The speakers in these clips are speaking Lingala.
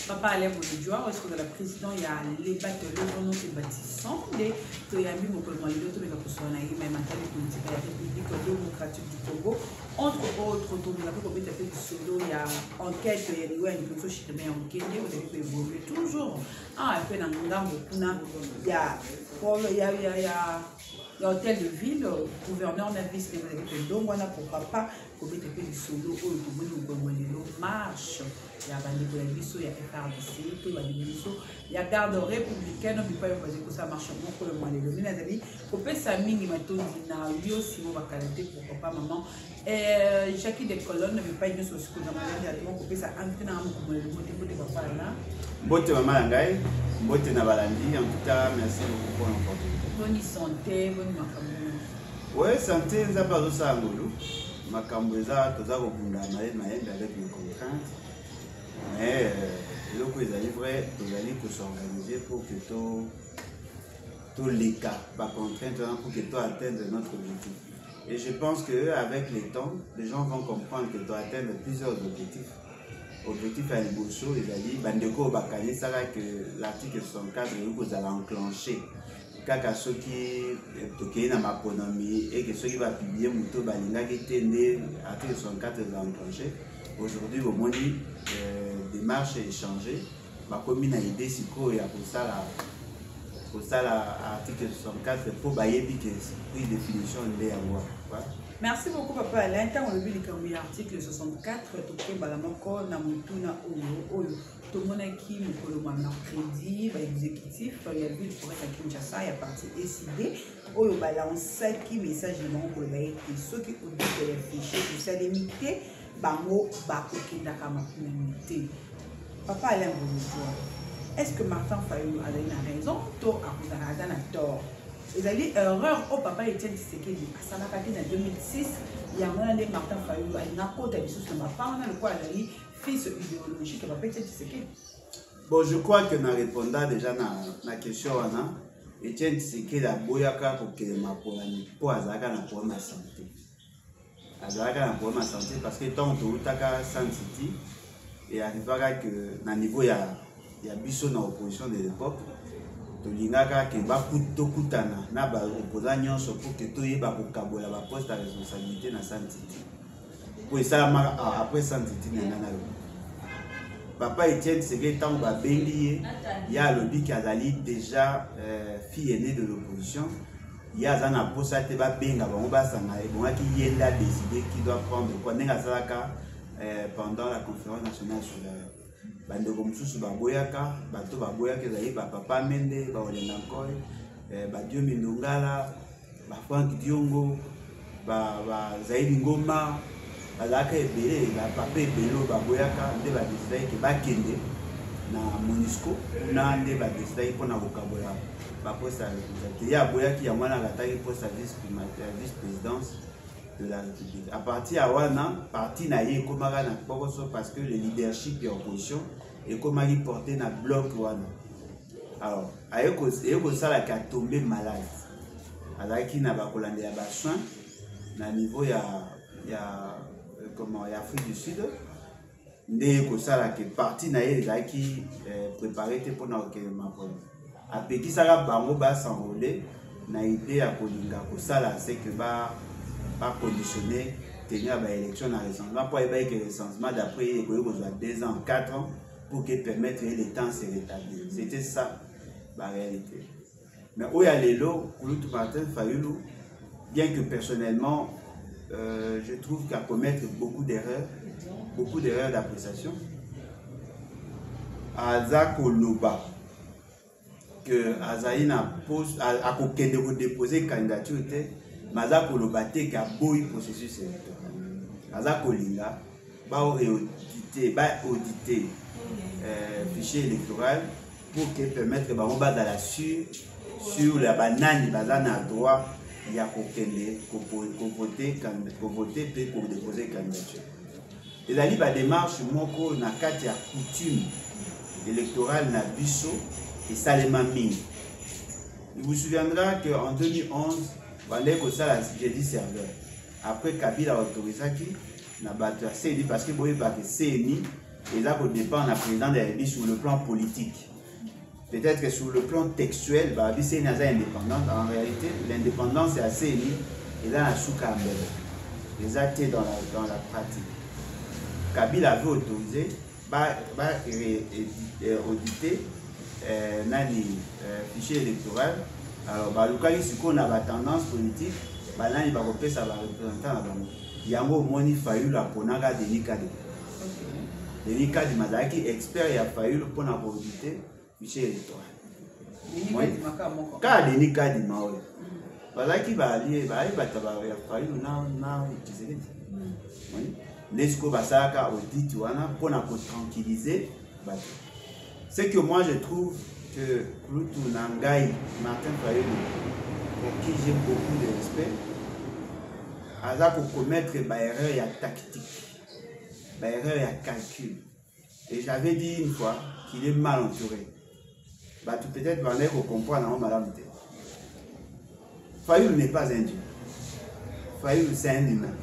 Papa Alain Boudjoua, est-ce que le président il y a les bateaux non c'est bâtissant des Toyami Mokolmo les autres les apostles même en tant que politique de la République démocratique du Congo entre autres tout le monde peut être solo il y a enquête il y a une chose chez mais en Kenya vous avez évoluer toujours un peu dans ngambo kuna il y a l'hôtel de ville, gouverneur n'a vice les donc voilà pourquoi pas comme était fait du solo au Congo marche il y a bandeko ya biso ya FRDC to ba biso ya garde républicaine bi pa yo ko ça marche moko le mois le mina dali ko pesa mingi matondi na yo si mo bakalate pourquoi pas maman Jackie de colonne ne veut pas une chose que dans la vie ko pesa entrer na mo ko le moté papa là mbote mama ngai mbote na balandi en tout cas merci beaucoup pour l'opportunité. Bonne santé, bonne makambo. Oui, santé, nous avons besoin de ngolo. Makambo eza toza ko bunda avec les contraintes. Mais le coup est vrai, nous allons s'organiser pour que tous les cas, par contrainte, pour que tu atteignes notre objectif. Et je pense qu'avec le temps, les gens vont comprendre que tu dois atteindre plusieurs objectifs. Objectif à l'Iboso, ils ont dit, Bandeko Bakani, ça va que l'article 64, vous allez enclencher. Kaka ceux qui na maponomi et que ceux qui va publier muto balinga qui tende article 64 va enclencher. Aujourd'hui au moins démarche échangée ma commune a idée si quoi ya pour ça l'article 64 pour bailler puis que prise définition les avoir. Merci beaucoup papa Alain. Tant on a vu l'article 64 tout que balamoko na mutuna oyo tout le monde qui me colle crédit exécutif il y a vu pour être à Kinshasa il y a parti décidé oyo balance qui message de mon collègue et ceux qui ont dit les fichiers tout ça limité bango bakokinda kama limité papa Alain Boudjoua est-ce que Martin Fayulu a une raison to a tort. Ils ont dit erreur au papa Etienne Tshisekedi à Sanakati en 2006 il y a un de Martin Fayulu il n'a pas de sous le papa on a le quoi il fils idéologique papa Etienne Tshisekedi. Bon je crois que na répondant déjà na question wana Etienne Tshisekedi a boyaka pour que ma pour azaka na pour ma santé. Azaka na pour ma santé parce que tant que utaka Saint-City et arrivera que na niveau il y a biso na opposition de l'époque. Tolingaka ke bakutana na ba opposant nyonso pour que toyeba ko kabola ba poste à responsabilité na Saint-Titi. Pour ça après Saint-Titi na nana yo. Papa Etienne Tshisekedi tant ba bengi il y a le dit qu'azali déjà fille aînée de l'opposition. Il y a zana posa te ba benga ba ba sanga et bon qui yenda décider qui doit prendre quoi nenga salaka pendant la conférence nationale sur la bandeko mususu baboyaka bato baboyaka ezali papa Mende baolenga nkoy badio Mindongala Frank Diongo Zaidi Ngoma bazalaka ebele papa ebele baboyaka nde badesidaki ke bakende na MONUSCO na nde badesidaki mpona kokabola baposte ya responsabilité ye aboyaki yango wana akataki poste ya vice-présidence de la République. À partir de wana, parti na ye komaka na pokoso parce que le leadership de l'opposition est comme il porté na bloc wana. Alors, ayeko sala ka tombé malade. Alaki na bakolande ya ba soin na niveau ya Afrique du Sud. Ndé ko sala ke parti na ye ezaki préparé te pona ke mapona. Apeki sala bango ba s'enrôler na idée ya kolinga ko sala c'est que ba conditionner tenir l'élection dans les recensement pour que le recensement d'après il y a 2 ans 4 ans pour que permettre les temps se rétablir. C'était ça la réalité. Mais où il y a les lots Martin Fayulu, bien que personnellement je trouve qu'à commettre beaucoup d'erreurs d'appréciation Azako Loba que Azaïna pose à déposer candidature Maza Kolobate qui a beau processus électoral. Maza Kolinga va auditer fichier électoral pour que permettre bah on va dans la sur la banane bazana droit il y a voter pour déposer candidature. Et ali ba démarche moko na kati ya coutume électorale na biso et Salema Ming. Il vous souviendra qu'en 2011 j'ai dit serveur. Après Kabila a autorisé qui n'a battu CNI parce que vous voyez que CNI et ça dépend du président de la République sur le plan politique. Peut-être que sur le plan textuel, c'est une indépendante. En réalité, l'indépendance est assez émise et là, les actes dans la pratique. Kabila avait autorisé, auditer fichier électoral. Alors, si on a la tendance politique, là, il va repérer ça va représenter la banque. Il y a un moment il failli la ponaga de Nikadi. Denis Kadima qui expert il a failli pour auditer fichier électoral. Quand Denis Kadima, voilà qui va allier, il a failli Nesco Basaka audit pour tranquilliser. C'est que moi je trouve que Pluto Nangai, Martin Fayulu, pour qui j'ai beaucoup de respect, a pour commettre des erreurs, il y a tactique, des erreurs, il y a calcul. Et j'avais dit une fois qu'il est mal entouré. Peut-être qu'on comprend, madame. Fayulu n'est pas un dieu. Fayulu, c'est un humain.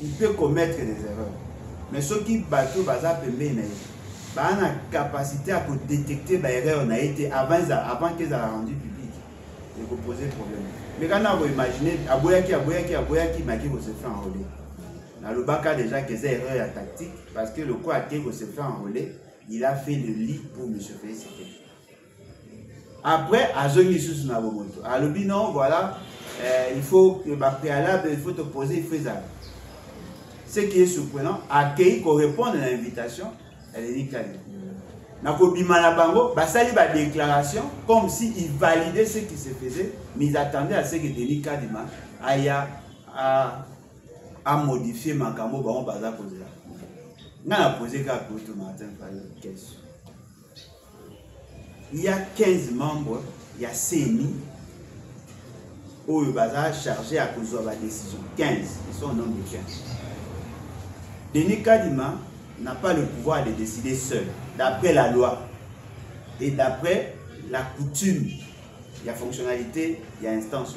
Il peut commettre des erreurs. Mais ceux qui battent, a la capacité à détecter les erreurs avant qu'ils aient rendu public et vous poser problème. Mais quand vous imaginez, Aboyaki, Maki vous se fait enrôler. Dans le bas déjà que c'est erreur tactique, parce que le quoi qui vous se fait enrôler, il a fait le lit pour M. Félicité. Après, à Zongi Nabomoto. À l'obinon, voilà, il faut que préalable, il faut te poser, il faut ça. Ce qui est surprenant, accueillir qu'on réponde à l'invitation. Elle est dit Nakobima Bango, Basali ba déclaration comme s'il validait ce qui se faisait, mais ils attendaient à ce que Denis Kadima aille à modifier Makambo Baron Baza posé là. On a posé qu'à Pluto Martin Fayulu question. Il y a 15 membres, il y a CENI où le Baza chargé à cause de la décision. 15, ils sont au nombre de 15. Denis Kadima n'a pas le pouvoir de décider seul, d'après la loi et d'après la coutume. Il y a fonctionnalité, il y a instance.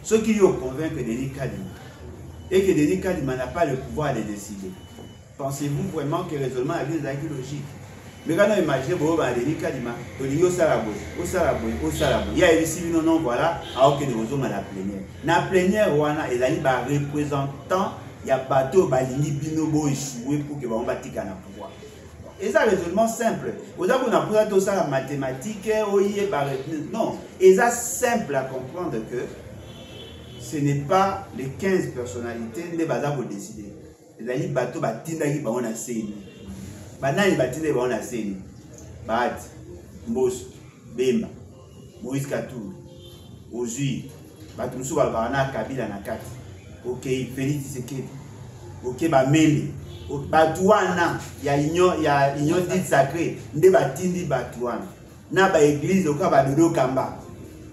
Ceux qui lui ont convaincu que Denis Kadima et que Denis Kadima n'a pas le pouvoir de décider, pensez-vous vraiment que le raisonnement est logique? Mais quand on imagine que Denis Kadima, il y a ici, non, voilà, alors que nous sommes à la plénière. La plénière, il y a un représentant. Il y a bateau balini binobo échoué pour que on bâtisse un pouvoir. Et ça raisonnement simple. Vous avez tout ça en mathématiques, non. Et ça simple à comprendre que ce n'est pas les 15 personnalités qui vont décider. Les bateaux batinda qui vont a séni. Banani batinda vont a séni. Bat, Mbos, Bemba, Moïse Katou, Ozui, Batumsu Balbarana Kabila Nakati. Ok, Félix Tshisekedi. Ok, Bameli. Batouana, il y a union dite sacrée. Nde batindi Batouana. Na ba église oka ba dodo kamba.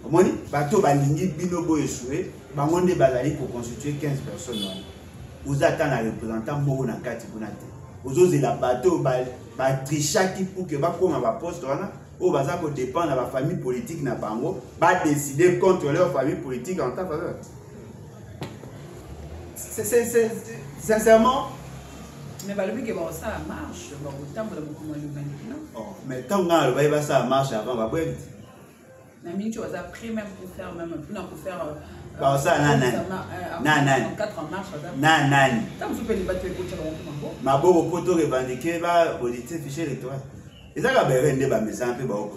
Omoni, bato balingi binobo échoué, bangonde bazali pour constituer 15 personnes. Vous attendez un représentant moko na kati bonate. Vous osez la bateau ba trichaki pour que ba koma ba poste wana. O baza ko dépend de la famille politique na bango, ba décider contre leur famille politique en ta faveur. Sincèrement. Mais le but que ça marche, mais tant que ça marche avant, on va pas vite. Mais tu as pris même pour faire pour faire. Ça, nan. 4 en marche. Nan. Tant que vous pouvez débattre pour tu ma beau poto revendiquer va auditer fichier électoral. Et ça va être un mais ça un peu bas.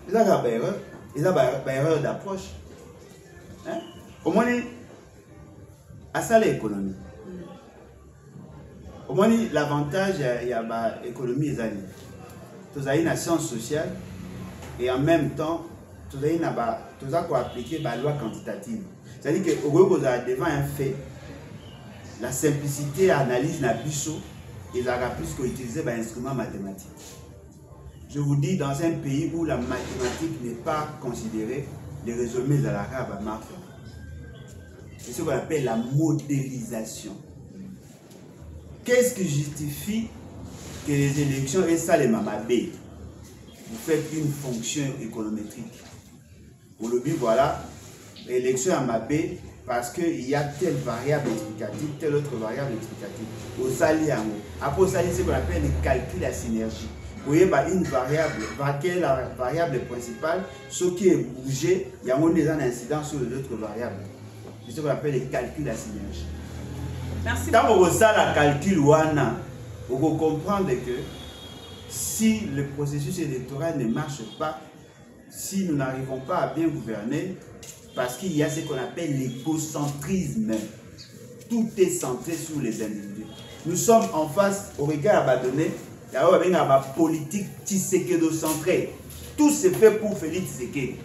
Et ça va être erreur d'approche. Hein? Au moins à ça l'économie. Au moins l'avantage il y a l'économie des années. Tu as une science sociale et en même temps tu as appliquer la loi quantitative. C'est-à-dire que devant un fait, la simplicité analyse la biseau et ça a plus qu'utiliser un instrument mathématique. Je vous dis, dans un pays où la mathématique n'est pas considérée, les raisonnements de l'arabe marquent. C'est ce qu'on appelle la modélisation. Qu'est-ce qui justifie que les élections et ça les mamabé? Vous faites une fonction économétrique. Pour le but, voilà, l'élection à Mabé, parce qu'il y a telle variable explicative, telle autre variable explicative. Au sali, après au sali, c'est ce qu'on appelle le calcul à synergie. Vous voyez, une variable, quelle est la variable principale, ce qui est bougé, il y a un incident sur les autres variables. C'est ce qu'on appelle le calcul à synergie. Merci. Quand vous avez le calcul, vous comprenez que si le processus électoral ne marche pas, si nous n'arrivons pas à bien gouverner, parce qu'il y a ce qu'on appelle l'égocentrisme. Tout est centré sur les individus. Nous sommes en face, au regard à donner, il y a une politique Tshisekedi-centrée. Tout se fait pour Félix Tshisekedi.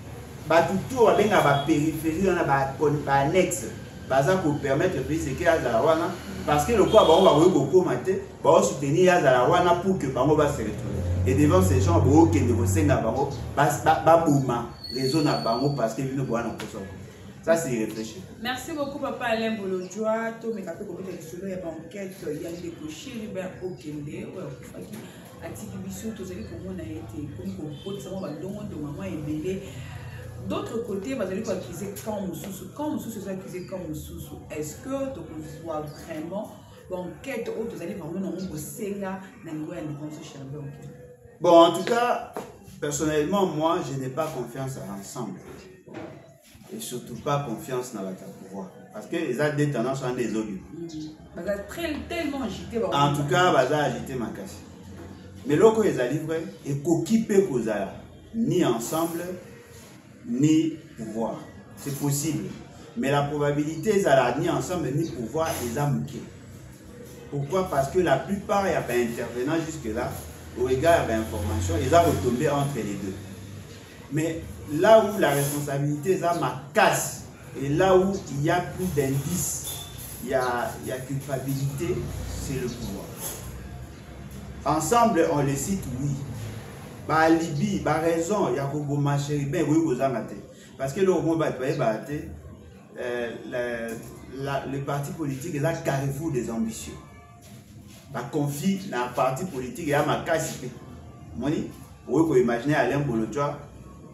Tout il y a une périphérie, une annexe. Pour permettre de Félix Tshisekedi à Zalawana. Parce que le quoi, on va soutenir Zalawana pour que Bango va se retrouver. Et devant ces gens, qui ne ressentent pas raison à Bango parce que nous avons ça, c'est réfléchi. Merci beaucoup, Papa Alain Bolodjoa. Tout mes capés, comme il y a une enquête, il y a des cochers, il y a au Kende, à Tikibiso, tout ça, comme on a été, comme on peut savoir, de maman et bébé. D'autre côté, vous allez accuser quand Moussous est accusé quand Moussous. Est-ce que tu vois vraiment l'enquête où vous allez vraiment dans le Sénat, dans le Charbon? Bon, en tout cas, personnellement, moi, je n'ai pas confiance à l'ensemble. Et surtout pas confiance dans le pouvoir. Parce que les autres des tendances sont des obus. Tellement agité. En tout cas, ils ont agité ma casse. Mais là, quand ils ont livré, ils ont occupé ni ensemble, ni pouvoir. C'est possible. Mais la probabilité, ils ont ni ensemble, ni pouvoir, ils ont manqué. Pourquoi? Parce que la plupart, il n'y a pas intervenant jusque-là. Au regard de l'information, ils ont retombé entre les deux. Mais là où la responsabilité est à ma casse, et là où il y a plus d'indices, il y a culpabilité, c'est le pouvoir. Ensemble, on les cite, oui. Bah, Libye, bah, raison, il y a beaucoup de marché, ben oui, vous en avez. Parce que le parti politique est là, carrefour des ambitieux. La confie dans le parti politique et à ma casse. Vous pouvez imaginer Alain Bolodjoa,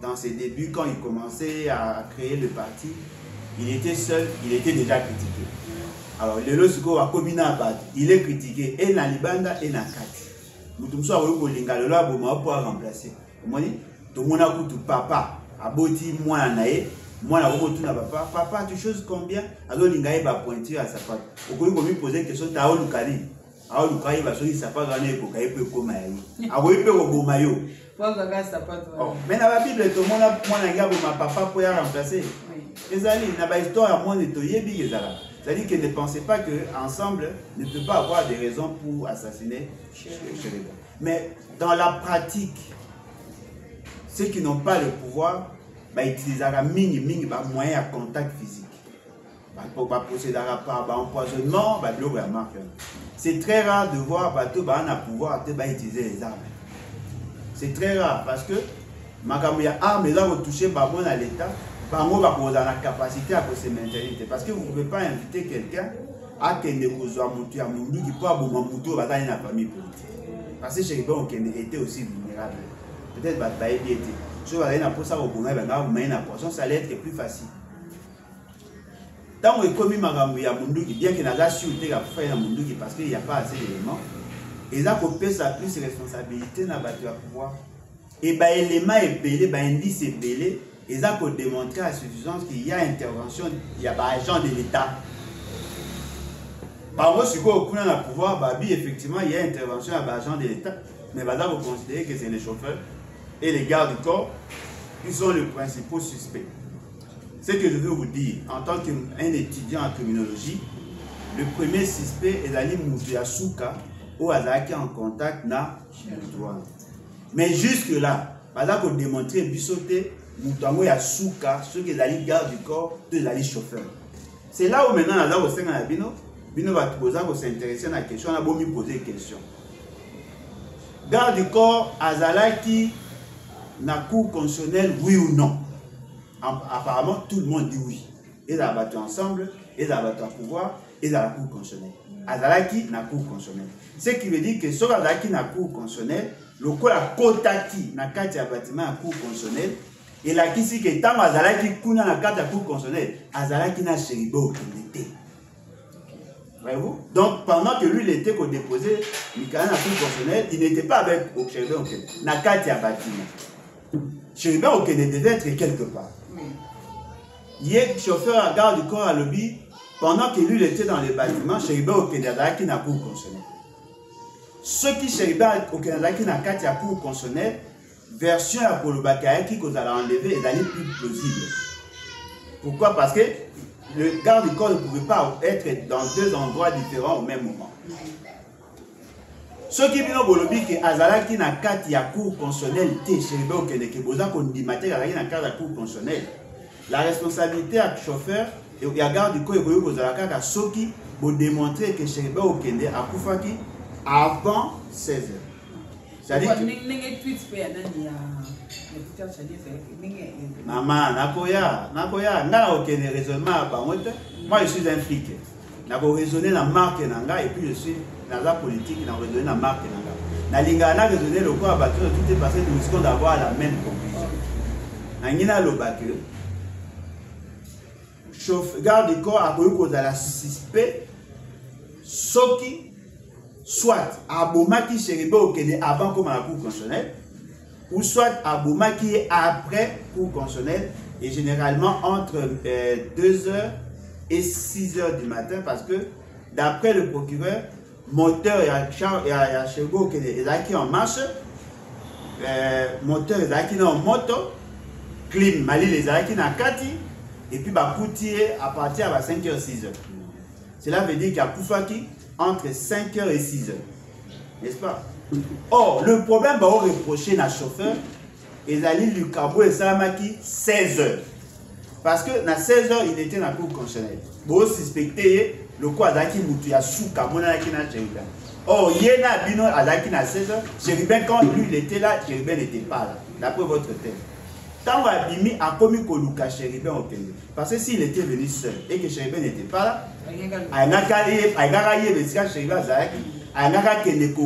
dans ses débuts, quand il commençait à créer le parti, il était seul, il était déjà critiqué. Alors, le Losiko a combiné à battre, il est critiqué et dans Libanda et dans Kati. Nous sommes sur le Bolinga, le loi pour remplacer. Tout le monde a dit papa, a boti moi nae, moi na beaucoup tout na papa, papa tu choses combien? Alors l'ingaï va pointer à sa part. Au cours de poser une question, t'as où le cali? Alors le cali va se dire ça pas gagner pour qu'il peut comme aïe. Ah oui, peut au beau maillot. Mais dans la Bible, tout le monde a mon papa pour y remplacer. Les alliés, il y a une histoire à moi de Toyebi. C'est-à-dire que ne pensez pas qu'ensemble ne peut pas avoir des raisons pour assassiner chez les gars. Mais dans la pratique, ceux qui n'ont pas le pouvoir, utiliseront moyens à contact physique. Pour procéder par empoisonnement, c'est très rare de voir un pouvoir utiliser les armes. C'est très rare parce que les armes vont toucher à l'État. Bango va poser la capacité à se maintenir. Parce que vous ne pouvez pas inviter quelqu'un à qu'il ne soit monté à Mundu qui peut avoir Moutou dans la famille politique. Parce que chez les gens qui étaient aussi vulnérables. Peut-être que ça a été. Si vous avez une portion, ça allait être plus facile. Tant que commis Magamou à Mundu, bien qu'il n'a pas su faire à Mundu parce qu'il n'y a pas assez d'éléments, ils ont coupé sa plus responsabilité dans le pouvoir. Et les éléments épelés, les indices épelés, ils ont démontré à suffisance qu'il y a intervention, il y a des agents de l'État. Par contre, si vous avez le pouvoir, effectivement, il y a intervention à des agents de l'État, mais vous considérez que c'est les chauffeurs et les gardes du corps qui sont les principaux suspects. Ce que je veux vous dire, en tant qu'un étudiant en criminologie, le premier suspect est Ali Moutiasuka, où Azaki en contact na Moutouane. Mais jusque-là, vous démontrer bisoté. Moutango ya souka, ceux qui sont garde du corps, de les chauffeurs. C'est là où maintenant, Bino va s'intéresser à la question, on a beau me poser une question. Garde du corps, Azalaki, na cour constitutionnelle, oui ou non? Apparemment, tout le monde dit oui. Ils ont battu ensemble, ils ont battu à pouvoir, ils ont la cour constitutionnelle. Azalaki, na cour constitutionnelle. Ce qui veut dire que sur Azalaki, na cour constitutionnelle, le coup la Kotaki, na 4 bâtiment à cour constitutionnelle, Et la kisi que tant azalaki kuna na carte à cour constitutionnelle, azalaki na chéribe au Kennedy. Voyez-vous? Donc pendant que lui il était qu'on déposait Mikaël à la cour constitutionnelle, il n'était pas avec au chéribe au Kennedy. Na carte à bâtiment. Chéribe au Kennedy devait être quelque part. Hier, chauffeur à garde du corps à lobby, pendant que lui il était dans les bâtiments, chéribe au Kennedy azalaki na cour constitutionnelle. Ceux qui chéribe au Kennedy azalaki na carte à cour constitutionnelle, version à Kolobaka qui vous allez enlever est d'aller plus plausible. Pourquoi? Parce que le garde du corps ne pouvait pas être dans deux endroits différents au même moment. Ceux qui viennent au Bolobi que Azalaki na carte ya cour constitutionnelle té chéribe au Kennedy que boza qu'on dit matière Azalaki na carte ya cour constitutionnelle. La responsabilité à chauffeur et à garde du corps et vous allez à ceux qui vous démontrer que chéribe au Kennedy a koufaki avant 16 h. C'est-à-dire que maman, nakoya, nga aucun raisonnement à Bangote. Moi je suis un flic. Nako raisonner la marque nanga et puis je suis dans la politique, nako raisonner la marque nanga. Na linga na raisonner le quoi abattu tout est passé, nous risquons d'avoir la même conclusion. Nangina lo baque. Chauffeur garde du corps a connu cause à la suspect. Soki soit Abomaki chéribe au Kennedy avant comme à la cour constitutionnelle, ou soit Abomaki après cour constitutionnelle, et généralement entre 2 h et 6 h du matin, parce que d'après le procureur, moteur et à chéribe au Kennedy, il a qui en marche, moteur il a qui en moto, clim, Mali les a qui en kati, et puis Bakoutier à partir de 5 h 6 h. Cela veut dire qu'il y a Koufaki entre 5 h et 6 h. N'est-ce pas? Or, le problème va reprocher à chauffeur et Zali Lukabo et Salamaki 16 h. Parce que dans 16 h, il était dans la cour constitutionnelle. Vous suspectez le quoi Zaki Moutuya Souka, Monaki na Chéribin. Or, Yéna Bino Azaki na 16 h. Chéribin, quand lui il était là, Chéribin n'était pas là. D'après votre thème. Tant Abimi a commis Koluka Chéribin au Kennedy. Parce que s'il était venu seul et que Chéribin n'était pas là,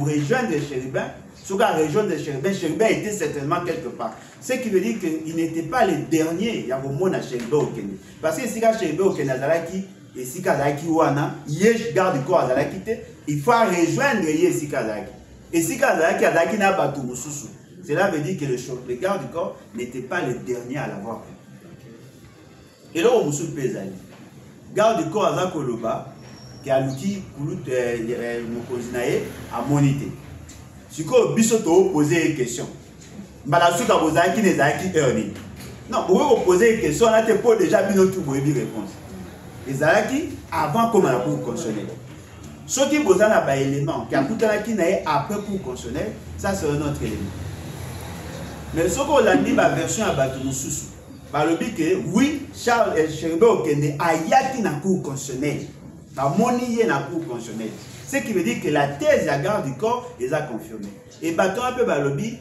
rejoindre Chéribin, rejoindre Chéribin, Chéribin était certainement quelque part. Ce qui veut dire qu'il n'était pas le dernier, il y a au monde à Chéribin au Kennedy. Parce que si Chéribin au Kennedy, et si Kazaki Wana, Yesh garde du corps à Zalaki, il faut rejoindre Yesh Kazaki. Et si Kazaki Azaki n'a pas tout Moussousou. Cela veut dire que le garde du corps n'était pas le dernier à l'avoir pris. Et là, on Moussou Pézali. Garde du corps à Zakoloba, qui a l'outil Koulout Mokozinae à moniter. Si vous avez posé une question, Malasouka Bozaki n'est pas qui earning. Non, vous pouvez poser une question, on a déjà bien tout pour y répondre. Les Alaki, avant comme à la cour constitutionnelle. Ce qui vous a un élément, qui a coûté après cour constitutionnelle, ça c'est un autre élément. Mais ce qu'on a dit, la version à Batoumoussou, par le but que oui, Charles et Chéribin au Kennedy a yaki na cour constitutionnelle, a monié na cour constitutionnelle. Ce qui veut dire que la thèse à garde du corps les a confirmé. Et bateau un peu balobi,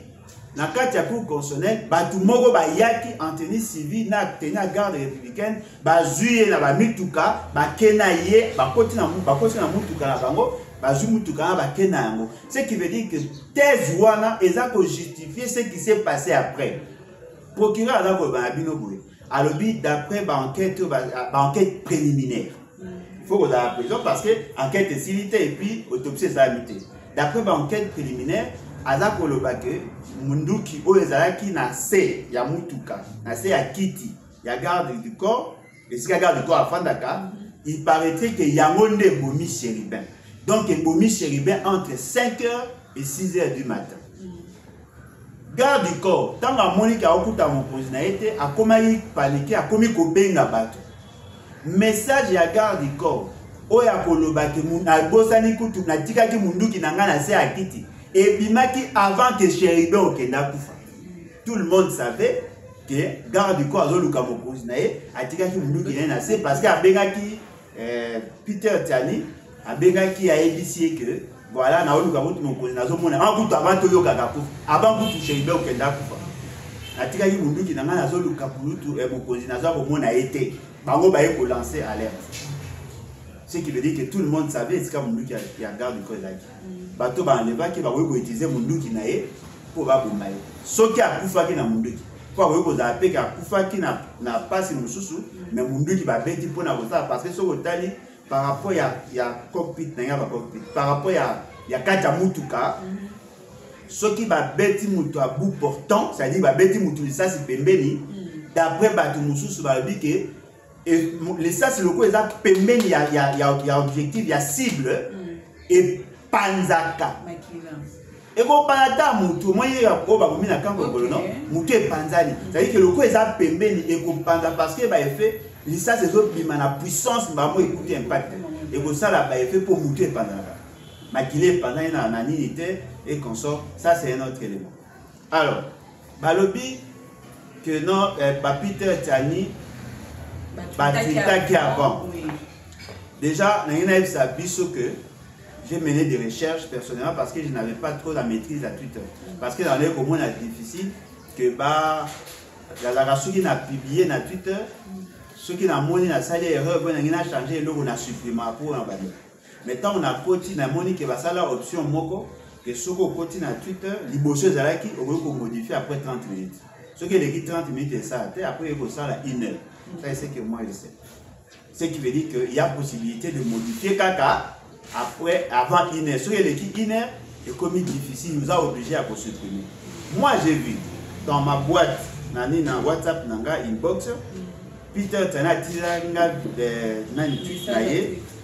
na carte à cour constitutionnelle, bateau moro ba yaki en tenue civile, na tenue à garde républicaine, ba zuye na ba mituka, ba kenaye, ba koti na mutuka na bango. Ce qui veut dire que thèse wana eza ko justifier ce qui s'est passé après. Procureur a dit d'après enquête préliminaire. Il faut qu'on ait la prison parce que enquête est silité et puis autopsie est habité. D'après enquête préliminaire, Aza Kolobake, Munduki Oezalaki na se ya mutuka, na se ya kiti, ya garde du corps, et si la garde du corps à Fandaka, il paraîtrait que Yangonde Bomi Chéribin. Donc, il Bomi Chéribin entre 5 h et 6 h du matin. Garde du corps, tant que Monique a okuta mon posinaïté, a commis paniqué, a commis kobenga bato. Message à garde du corps, Oya Kolobake, a bosani kutu, na tikaki munduki nanga na se akiti. Et bimaki avant que Chéribin okenda kufa. Tout le monde savait que garde du corps azoluka mon posinaïté, a tikaki munduki na se parce que a bengaki Peter Tiani. Abengaki a ébissé que voilà na oluka mutu mokozi nazo mona en kutu avant to yoka kakufa avant kutu Chéribin okenda kufa atika yi munduki nanga nazo luka kulutu mokozi nazo ko mona été bango ba ko lancer alerte. Ce qui veut dire que tout le monde savait ce que munduki a garde du corps là bato ba enleva ki ba ko utiliser munduki na ye pour ba bomaye soki akufa ki na munduki Pour que vous avez qui n'a pas si mususu, mais mon Dieu qui va bêter pour la ça parce que ce que par rapport à cockpit, par rapport à Kacha Mutuka, ce qui va bêter Mutu à bout portant, c'est-à-dire va bêter Mutu, ça c'est Pembeni, d'après Batu Mususu va dire que les ça c'est le coup, Pembeni, il y a objectif, il y a cible, et Panzaka. Et quand Panata Mutu, moi il y a un na Kango non, Mutu et Panzani. C'est-à-dire que le coup est Pembeni et Panza parce que bah effet, ça c'est autres la puissance, bah moi écouter impact. Et que ça là bah effet pour Mutu et Panzaka. Makilé pendant une ananité et consort, ça c'est un autre élément. Alors, Balobi que non, Peter Tani, Batrita qui avant. Déjà, dans une que j'ai mené des recherches personnellement parce que je n'avais pas trop la maîtrise à Twitter. Parce que dans les communes, c'est difficile que ceux qui ont publié sur Twitter, ceux qui ont monté dans salle erreur, ils ont changé et on a supprimé pour un ballon. Maintenant, on a continué à modifier l'option Moko, que ceux qui ont continué à Twitter, les bosseurs on va modifier après 30 minutes. Ceux qui ont 30 minutes, et ça, après, ils vont ça à 1 heure. Ça, c'est ce que moi je sais. Ce qui veut dire qu'il y a possibilité de modifier Kaka. Après, avant 1 heure, sur l'équipe 1 heure, le commis difficile nous a obligés à supprimer. Moi, j'ai vu dans ma boîte, dans WhatsApp, dans inbox, Peter Tana Tilanga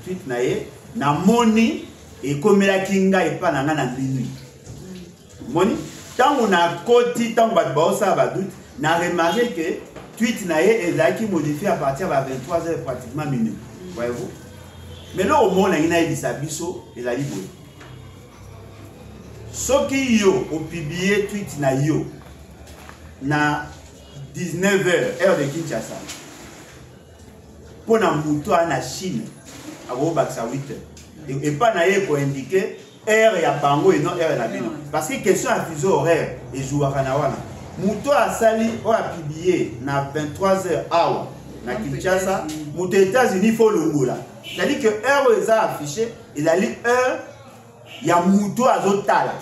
tweet naye, na moni et comme la kinga et pas na minuit. Moni, tant on a côté, tant on va ça va doute, n'a remarqué que tweet naye est là qui modifie à partir de 23h pratiquement minuit. Voyez-vous? Mais là, au moins, il y a des abisso et la libre. Ce qui yo au publié tweet na yo na 19h heure de Kinshasa. Pour na muto na Chine à 8h. Et pas na pour indiquer heure ya bango et non heure na bino. Parce que question à fuseau horaire et jour à wana. Muto a sali ou a publié na 23h hour na Kinshasa. Muto États-Unis faut le mot là. C'est-à-dire que heure ils ont affiché, ils ont dit heure, il y a Mouto à Zotala.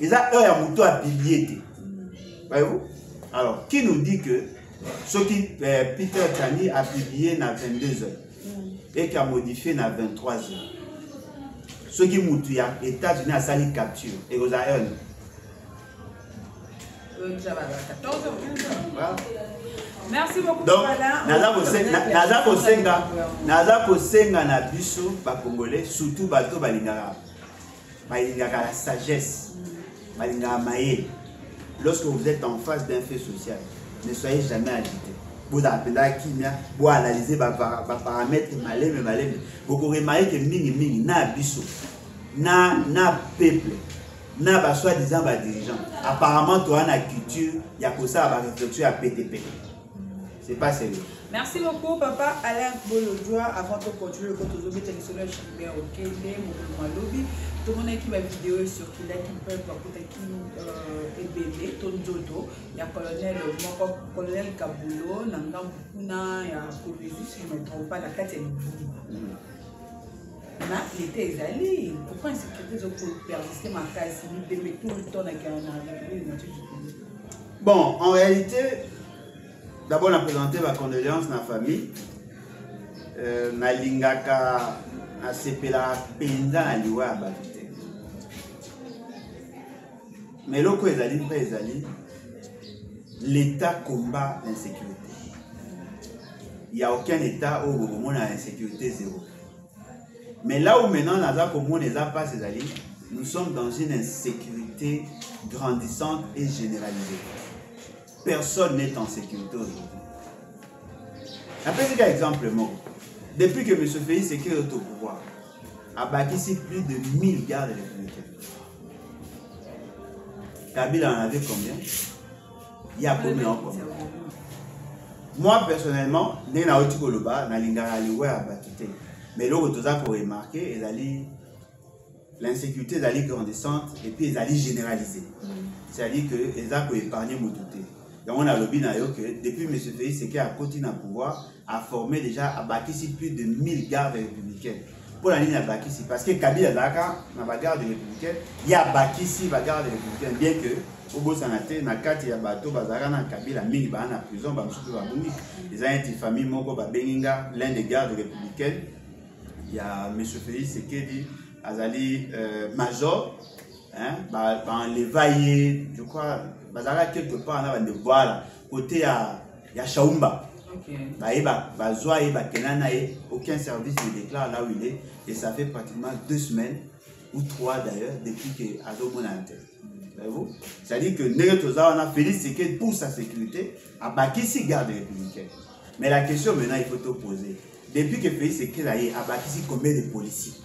Ils ont heure, il y a Mouto à publier. Voyez-vous? Alors, qui nous dit que ce qui Peter Tani a publié à 22h et qui a modifié à 23h. Ce qui Mouto à États-Unis a sali capture et vous avez heure. Voilà. Merci beaucoup. Donc, naza kosenga na biso ba congolais surtout bato balingaka la sagesse, balingaka maye. Lorsque vous êtes en face d'un fait social, ne soyez jamais agité. Vous appelez kimia, vous analysez les paramètres malem. Vous remarquez que mingi na biso, na peuple, na ba soi-disant ba dirigeant. Apparemment toi na culture, il y a que ça ba réflexion à PTP. C'est pas sérieux. Merci beaucoup, papa Alain Bolodjoa. Avant de continuer, le compte de télévision, je suis au Kélé, mon lobby. Tout le monde qui va vidéo sur qui peut ébélé, ton dodo. Il y a colonel Kabulo, Nangam Puna, il y a Kovézi, si je ne me trompe pas, la carte est l'été est allé. Pourquoi une sécurité pour persister ma case, si nous tout le temps dans la bon, en réalité, d'abord, on a présenté ma condoléance à la famille. Na lingaka na sepela penza na liwa abatute. Mais loko ezali vrai ezali, l'État combat l'insécurité. Il n'y a aucun État où on a l'insécurité zéro. Mais là où maintenant nous sommes dans une insécurité grandissante et généralisée. Personne n'est en sécurité aujourd'hui. Un petit exemple, depuis que M. Félix est au pouvoir, a bâti plus de 1000 gardes républicains. Kabila en avait combien? Il y a combien encore? Moi personnellement, je suis en Koloba, je suis en mais là, vous avez remarqué, l'insécurité est grandissante et puis elle est généralisée. C'est-à-dire qu'elle a épargné mon touté. Donc on a lobby que depuis M. Félix, c'est qu'il a continué à pouvoir à former déjà à bâtir plus de 1000 gardes républicaines. Pour la ligne à Bakissi, parce que Kabila Daka, dans la garde républicaine, il y a Bakissi, la garde républicaine, bien que obosana te na kati ya bato bazalaka na kabila mingi baa na prison bamosusu mpe babungi eza neti famille moko babenginga l'un des gardes républicaines ya monsieur Félix Sekedi azali major baenleva ye je crois bazalaka quelque part na bande voilà côté ya Chaumba. Bazwa ye bakena na ye aucun service ne déclare là où il est et ça fait pratiquement 2 semaines ou 3 d'ailleurs depuis que azomona na tête. Voyez-vous? C'est-à-dire que on a Félix Sekedi pour sa sécurité a bakisi garde républicaine. Mais la question maintenant il faut te poser. Depuis que Félix Sekedi a bakisi combien de policiers?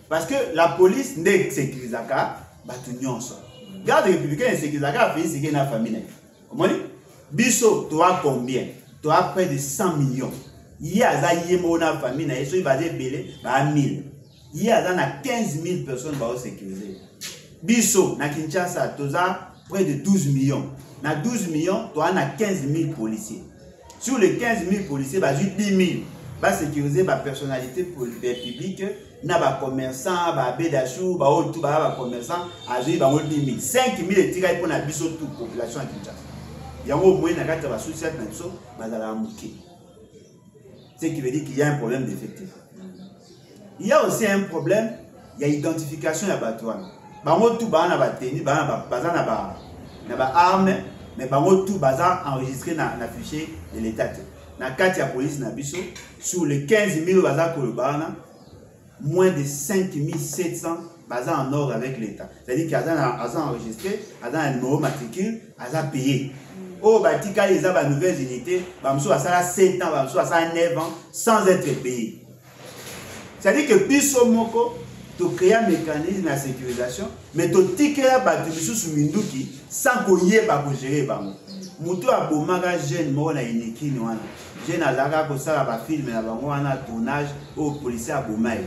Parce que la police n'est sécurisaka batu nyonso. Garde républicaine sécurisaka Félix Sekedi na famille na. Comment dit? Biso, tu as combien? Tu as près de 100 millions. Il y a une famille, il va belé, 1000. Il y a 15 000 personnes qui vont sécuriser. Biso, na Kinshasa, tu as près de 12 millions. Na 12 millions, tu as 15 000 policiers. Sur les 15 000 policiers, tu as 10 000. Tu vas sécuriser la personnalité publique, na ba commerçant, ba bédachou, ba tout ba commerçant, à 10 000. 5 000 et tirés pour la biso toute population à Kinshasa. Il y a un moyen de la société, ce qui veut dire qu'il y a un problème d'effectif. Il y a aussi un problème, il y a l'identification de la batouane. Tout armes, mais tout enregistré dans le fichier de l'État. Dans le cas de la police, sur les 15 000 moins de 5 700 en ordre avec l'État. C'est-à-dire qu'il y a enregistré, il y a un numéro matricule, il y a payé. Oh, batika les a nouvelles unités, bamso a ça 7 ans, bamso a ça 9 ans, sans être payé. C'est-à-dire que biso moko, tu crées un mécanisme de sécurisation, mais tu tikela batubisu sous minduki sans qu'on y ait pas pour gérer bango. Muto a bomaka jeune moko na iniki ni wana. Jeune azaka ko sala ba film na bango wana tournage au policier a bomai.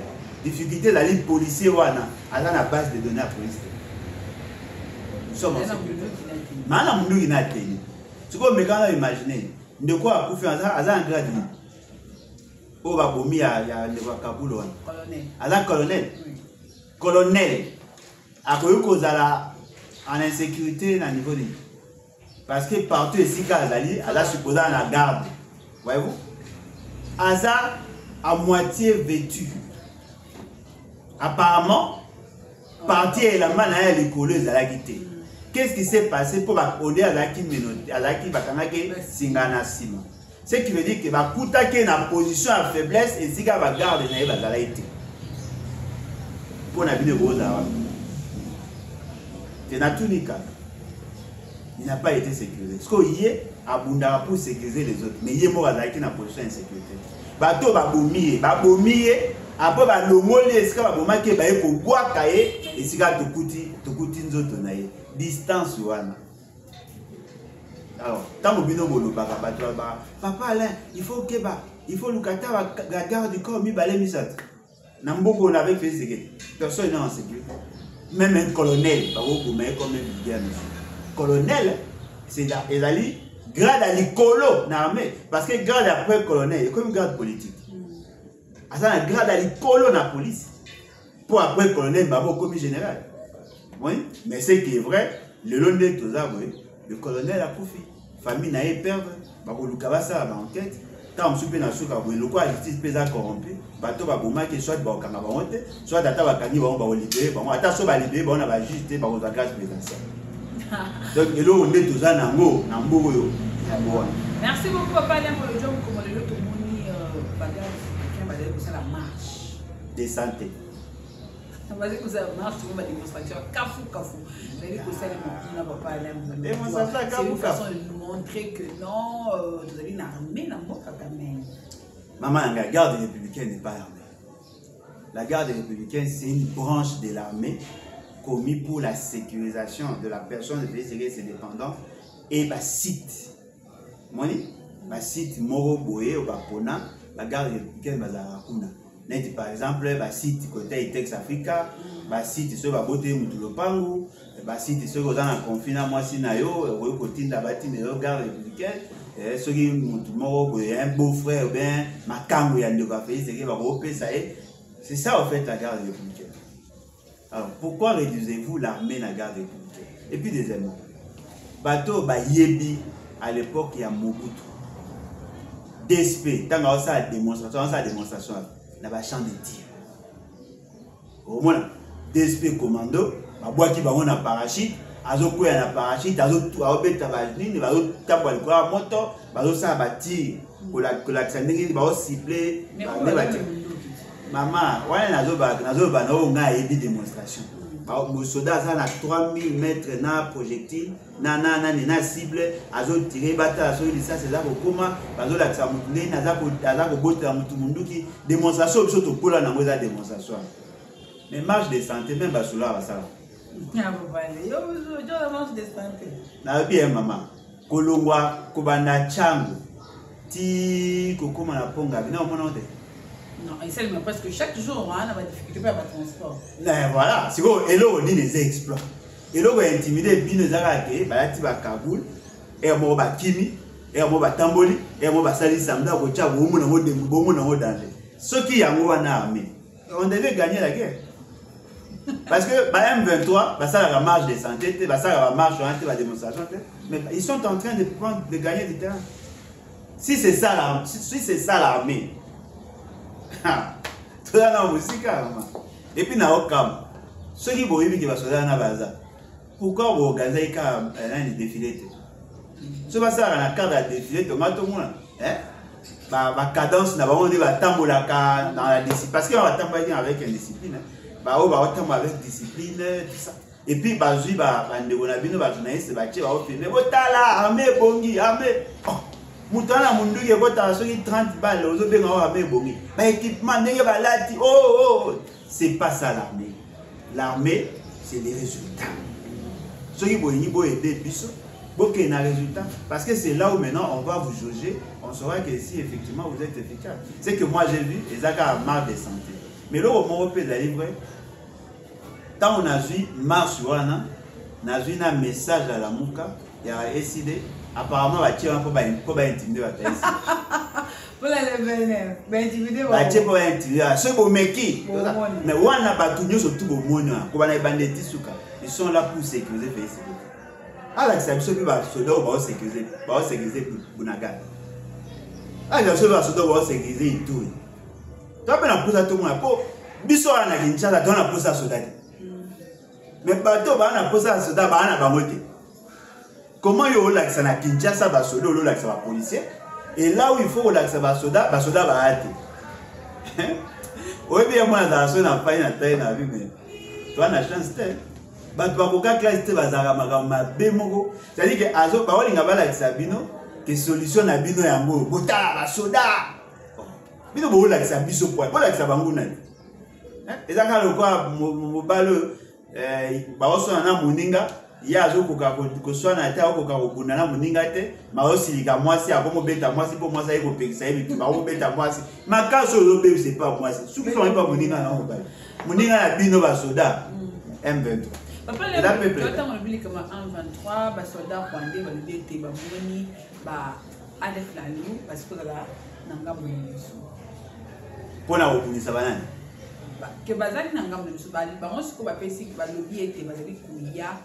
Difficulté la ligne policier wana, ala na base de données à police. Nous sommes en sécurité. Mana mundu ina teni. Ce qu'on me imaginer, de quoi pour faire un grade. Oh, bah, bomi à Kabulo. Colonel. Colonel. Colonel. À cause en insécurité à niveau de. Parce que partout ici, Kazali, elle a supposé la garde. Voyez-vous? Aza à moitié vêtu. Apparemment, partie et la main à l'écoleuse à la guitare. Qu'est-ce qui s'est passé pour accorder à la qui Singana Sima? Ce qui veut dire que va coûter une position à faiblesse et si va garder la été. Pour la vie de Rosa. C'est naturel. Il n'a pas été sécurisé. Ce qu'il y a abondamment pour sécuriser les autres. Mais il y a mort à la position d'insécurité. Bateau va bomber. Après, va l'homoler, ce qu'il va bomber, il va boire et si va te coûter une autre. Distance wana. Alors, tant que papa Alain, il faut que la garde du corps mi balé misat. Namboko on avait fait ce personne n'est en sécurité. Même un colonel, colonel, c'est ezali grade à l'écolo na armée parce que grade après colonel, il y a comme grade politique. Asa grade à l'écolo na police. Pour après colonel babo comme général. Oui, mais ce qui est vrai, le long de tout ça, le colonel a profité. Famille n'a pas perdre, Bakolukabasa a enquête. Quand on soupé dans le souka, le quoi justice pesa corrompu, bateau va bomber que soit Bakanga Baronte, soit Data Bakani va libérer, attention va libérer, on va juste par la grâce présidentielle. Donc, le long de tout ça, Nambo. Merci beaucoup, papa, pour le job, comme le lot, tout le monde, la marche. De santé. Vas-y, vous avez marché sur ma démonstration. Cafou. C'est une façon de nous montrer que non, vous avez une armée dans votre campagne. Maman, la garde républicaine n'est pas armée. La garde républicaine, c'est une branche de l'armée commise pour la sécurisation de la personne de ses dépendants et bah site. Moni, bah site Moro Boye ou Bapona, la garde républicaine Bazarakuna. Par exemple, bah site côté Itex Africa, bah site sur Babote Mutulopangu, bah site sur dans un confinement moi sinayo, côté de la bâtiment de garde républicaine, ceux qui Moro un beau-frère ou bien Makambo Yandoka fait, c'est que va repérer ça. C'est ça en fait la garde républicaine. Alors, pourquoi réduisez-vous l'armée dans la garde républicaine? Et puis, deuxièmement, bateau, Yebi, à l'époque, il y a Mobutu. DSP, tant qu'on a la démonstration, il y a un champ de tir. Au moins, DSP commando, il y a un parachute, il y a un parachute, il y a un moto, il y a un tir, il y a un ciblé. Maman, il y a une démonstration. Les soldats ont 3000 mètres de projectile, na cible, ils ont tiré bataille, ça c'est là comment, ils ont l'accès à Moutoulé, ils ont démonstration, ils ont pour la démonstration. Mais marche de santé, même Basoula va ça. Marche de santé. Na bien maman, Kolongwa, Kobana Chango, Ti Kokoma na Ponga, non mon non, et c'est parce que chaque jour, on a des difficultés pour le transport. Voilà, c'est quoi, et là on dit des exploits. Et là on va intimider Bino Zarake, Bayati Kaboul, et on va Kimi, et on va Tamboli, et on va Sali Samda, Kocha, Boumou Nango danger. Ce qui a armée, on devait gagner la guerre. Parce que M23, ça la marche de santé, ça la marche de la démonstration, mais ils sont en train de gagner du terrain. Si c'est ça l'armée, tout ça dans musique et puis na okam ceux qui vont vivre qui va soda na baza pourquoi vous organisez un défilé ce va ça na cadre de défilé to mato mona ba cadence na ba on dit ba tambola dans la discipline parce que on va tamboler avec une discipline ba on va tamboler avec discipline tout ça et puis ba zui ba ndeko na bino ba journaliste ba che ba o filmer botala armée bongi armée Moutana Munduki a 30 balles, aux autres bongi. Mais équipement, c'est pas ça l'armée. L'armée, c'est les résultats. Ceux qui vont aider, beaucoup de résultats. Parce que c'est là où maintenant on va vous juger, on saura que si effectivement vous êtes efficace. C'est que moi j'ai vu, les Zaka a marre de santé. Mais là, au moment où on a livré, tant on a vu marche, on a vu un message à la Mouka, il y a décidé. Apparemment, il va pas intimider la thèse. Pour les intimider, pour intimider. Ceux qui ont méquis. Mais on a battu surtout au monde. Ils sont là pour sécuriser le pays. Alors, c'est ceux qui vont sécuriser Bounaga. Alors, ceux qui vont sécuriser tout. Tu as bien poussé tout le monde. Biso na Kinshasa, tu as poussé à Soda. Mais bateau, tu as poussé à Soda, tu as moté. Comment il y a l'accès à Kinshasa, il y a l'accès à policier. Et là où il faut l'accès à soda, va être. Oui, bien moi, dans la faille, mais tu as la chance. Tu vas pas classe, tu vas c'est-à-dire que Azo, il y a l'accès à Bino, qui solutionne à Bino et à Mou. Bota, soda. Bino, il y a l'accès à Biso, il y a l'accès à Bangouna. Et ça, quand le quoi, mon ballon, Moninga. Il y a des gens qui sont en train de se mais aussi les moi si avant bêta moi si pour moi ça y est pour ça y est pour bêta moi si ma case au bébé c'est pas moi ceux qui sont pas moninga non moninga la bino ba soda M23 papa le temps on oublie comme M23 ba soda rwandais ba l'été ba moni ba adef la nous parce que là nanga bonniso pour na obunisa banani que bazaki nanga bonniso ba on se ko ba pesi ba lobby été ba zali kuya.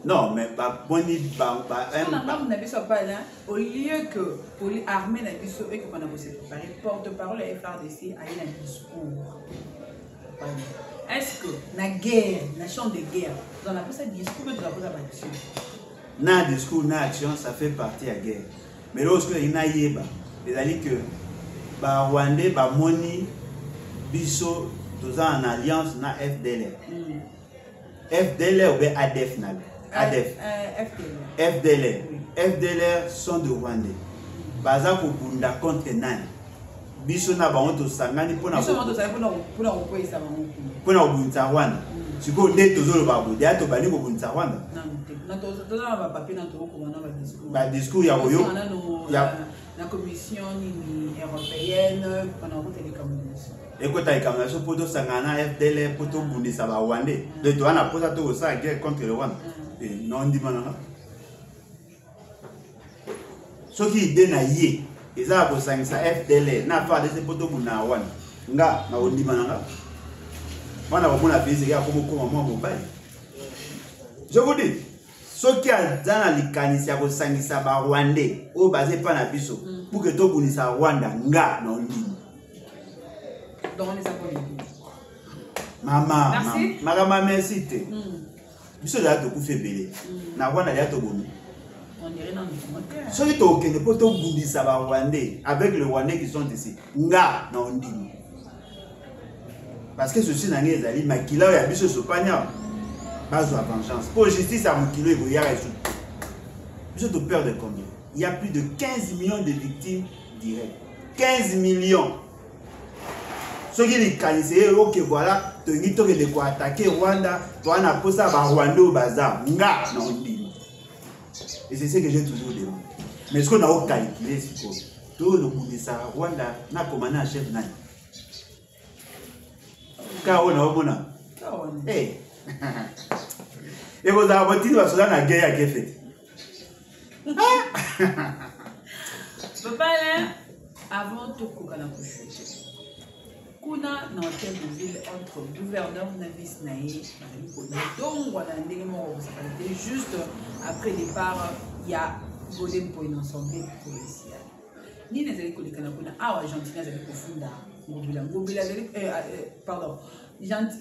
Non, mais pas bon au lieu que pour l'armée et qu'on a bossé préparé, porte-parole à FRDC a eu un discours. Est-ce que la guerre, la chambre de guerre, dans la poste discours de la action? Na discours, na action, ça fait partie de la guerre. Mais lorsque il y a yeba, c'est-à-dire que ba Rwandais, ba Moni, Biso, tous en alliance na FDLR. FDLR ou bien ADF ADF. FDLR. FDLR sont de Rwandais. Baza ko bunda contre nani. Biso na ba onto sangani pona pona obunza Rwanda. Siko nde tozolo ba bodi ato bali ko bunza Rwanda. Na tozolo ba papier na to ko na ba discours. Ba discours ya boyo. La commission européenne pendant que télécommunication. Écoute, il y a un peu de sangana FDL pour tout le monde, ça va Rwandais. De toi, on a posé tout ça guerre contre le Rwanda. Et non, on dit maintenant. Ce qui est dénaillé, ils ont posé ça FDL, n'a pas de ce poteau pour na Rwanda. Nga, na on dit maintenant. Moi, on a fait comment mobile. Je vous dis, ce qui a dans les canisses, c'est Sangisa Rwandais, au basé pas na biso, pour que tout le monde Rwanda, nga, non, donc on les a connus. Maman, merci. Maman, merci. Biso là, tu fait belé. Na Rwanda, là, tu on dirait dans les commentaires. Ce qui est ok, ne peut pas dire ça va Rwandais, avec les Rwandais qui sont ici, nga, non, parce que ceci n'a rien à dire, mais qu'il a biso ce panier. Pas de vengeance. Pour justice à mon kilo, il y a je te perds de combien? Il y a plus de 15 millions de victimes directes. 15 millions. Ce qui est canisé, ok, voilà, tu as dit que tu vas attaquer Rwanda, tu as un ça à Rwanda au bazar. Nga, non, et c'est ce que j'ai toujours demandé. Mais ce qu'on a calculé, c'est que tout le monde de ça, Rwanda, n'a commandé un chef. Car on a un hey. Et vous avez dit que vous avez une guerre qui fait. Papa, avant tout, on a kuna na hôtel de ville entre gouverneur Navis Naï, donc on a un élément juste après le départ, il y a Golem pour une assemblée policière. Ni les écoles de Canapuna, ah, Argentine, les écoles Ngobila, pardon.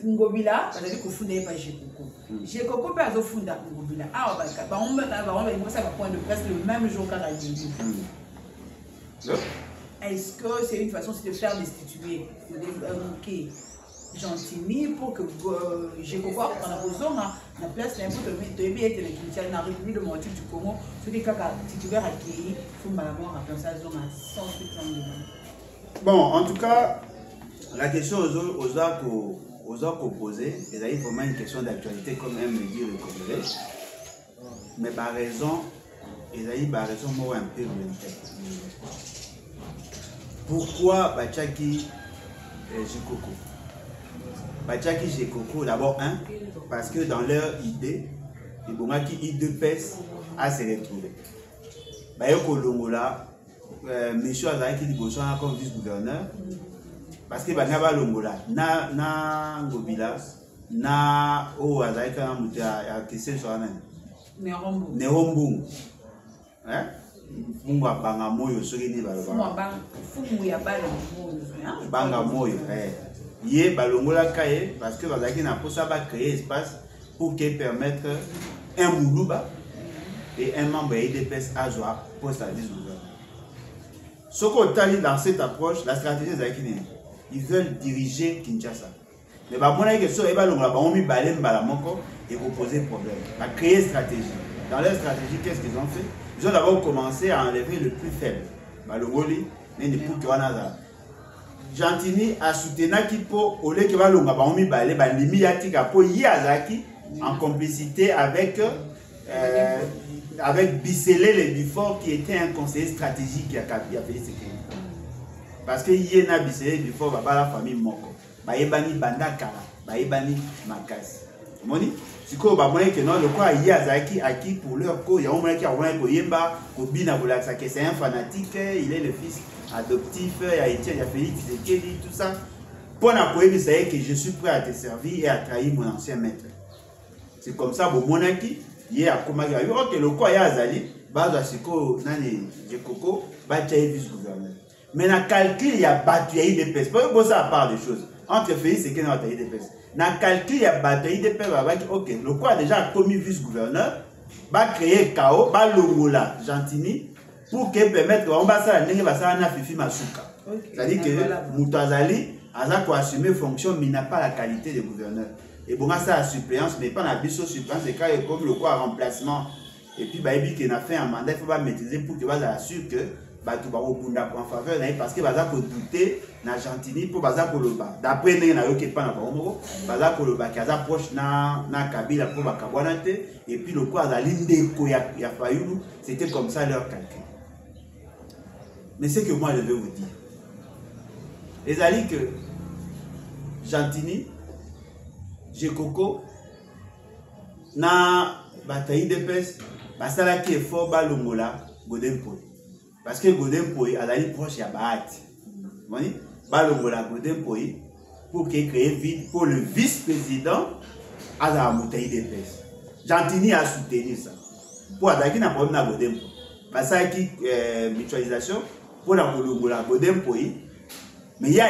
Ngobila, vous allez confondre pas Gekoko. Gekoko peut avoir fondé Ngobila. Ah, on va ça point de presse le même jour qu'à la Guinée. Est-ce que c'est une façon de faire destituer ok Gentini pour que Gekoko en a besoin la place d'un peu de bien être dans la République de Montique du Congo, ce qui est titulaire accueilli, il faut malalement rappeler ça zone à 100. Bon, en tout cas, la question aux autres posée, c'est vraiment une question d'actualité, comme aime le dire le Congolais. Mais par raison, il a raison, moi, un peu pourquoi Bachaki Gekoko? Bachaki Gekoko, d'abord, parce que dans leur idée, il y a qui IDPS à se retrouver. Bayoko Longola, monsieur Azaki Dibosan comme vice-gouverneur, parce que Banaba Longola, na Ngobila, na O Azaki a kissé sur un Nerombo. Hein? Funga banga moyo soki ni balobaka. Fungu ya banga moyo. Yé balongola kaye parce que bazaki na posa ba créer espace pour que permettre un Moulouba et un membre de l'IDPS à jouer poste à 10 gouvernements. Ce qu'on t'a dans cette approche, la stratégie des Akine, ils veulent diriger Kinshasa. Mais bah mon avis que ça, ils vont mis balem balamoko et vous poser problème. Bah créer stratégie. Dans leur stratégie, qu'est-ce qu'ils ont fait? Ils ont d'abord commencé à enlever le plus faible. Balongoli, mais ne pour que wana Gentini a soutenu qui pour au lieu que balonga ba omi balé ba limi yatika po yazaki en complicité avec Bissélé le Bifort qui était un conseiller stratégique qui a fait ce qu'il a. Parce que Yéna Bissélé Bifort va la famille Moko. Ba yebani bandakala, ba yebani makasi. Moni si ko ba moyen que non le quoi yazaki acquis pour leur co, il y a un moyen qui a moyen ko yemba ko bina ko la que c'est un fanatique, il est le fils adoptif, il y a Étienne, il y a Félix, tout ça. Pour la poésie, c'est que je suis prêt à te servir et à trahir mon ancien maître. C'est comme ça, mon monarchie, il y a comme ça, que le quoi y a Azali, base à ce que Nani Gekoko, bataille vice-gouverneur. Mais dans le calcul, il y a bataille des pèses. Pas que ça part des choses. Entre Félix et qu'il y a bataille des pèses. Dans le calcul, il y a bataille des pèses. Ok, le quoi a déjà commis vice-gouverneur, va créer chaos, va l'ongola, Gentini. Pour que permettre on va ça na fifi masuka. C'est-à-dire que Moutazali a assumer fonction mais n'a pas la qualité de gouverneur. Et bon ça a suppléance mais pas la biso suppléance c'est quand comme le quoi remplacement et puis baby qui a fait un mandat il faut pas maîtriser pour que va assurer que ba tu va au bunda en faveur parce que baza ko douter na Gentini pour baza ko loba. D'après na yo ke pas na ba baza ko loba qui a proche na Kabila pour ba kabwanate et puis le quoi azali ndeko ya Fayulu c'était comme ça leur calcul. Mais c'est que moi je vais vous dire. Les alliés que Gentini, Gekoko, na bataille de peste, basala qui est fort balongola, Godempoy. Parce que Godempoy, à la proche, il y a Bahati. Balongola, Godempoy, pour créer vide pour le vice-président à la bouteille de pêche. Gentini a soutenu ça. Pour attaquer un problème de Godempo. Parce que mutualisation, pour la Godempo, mais il y a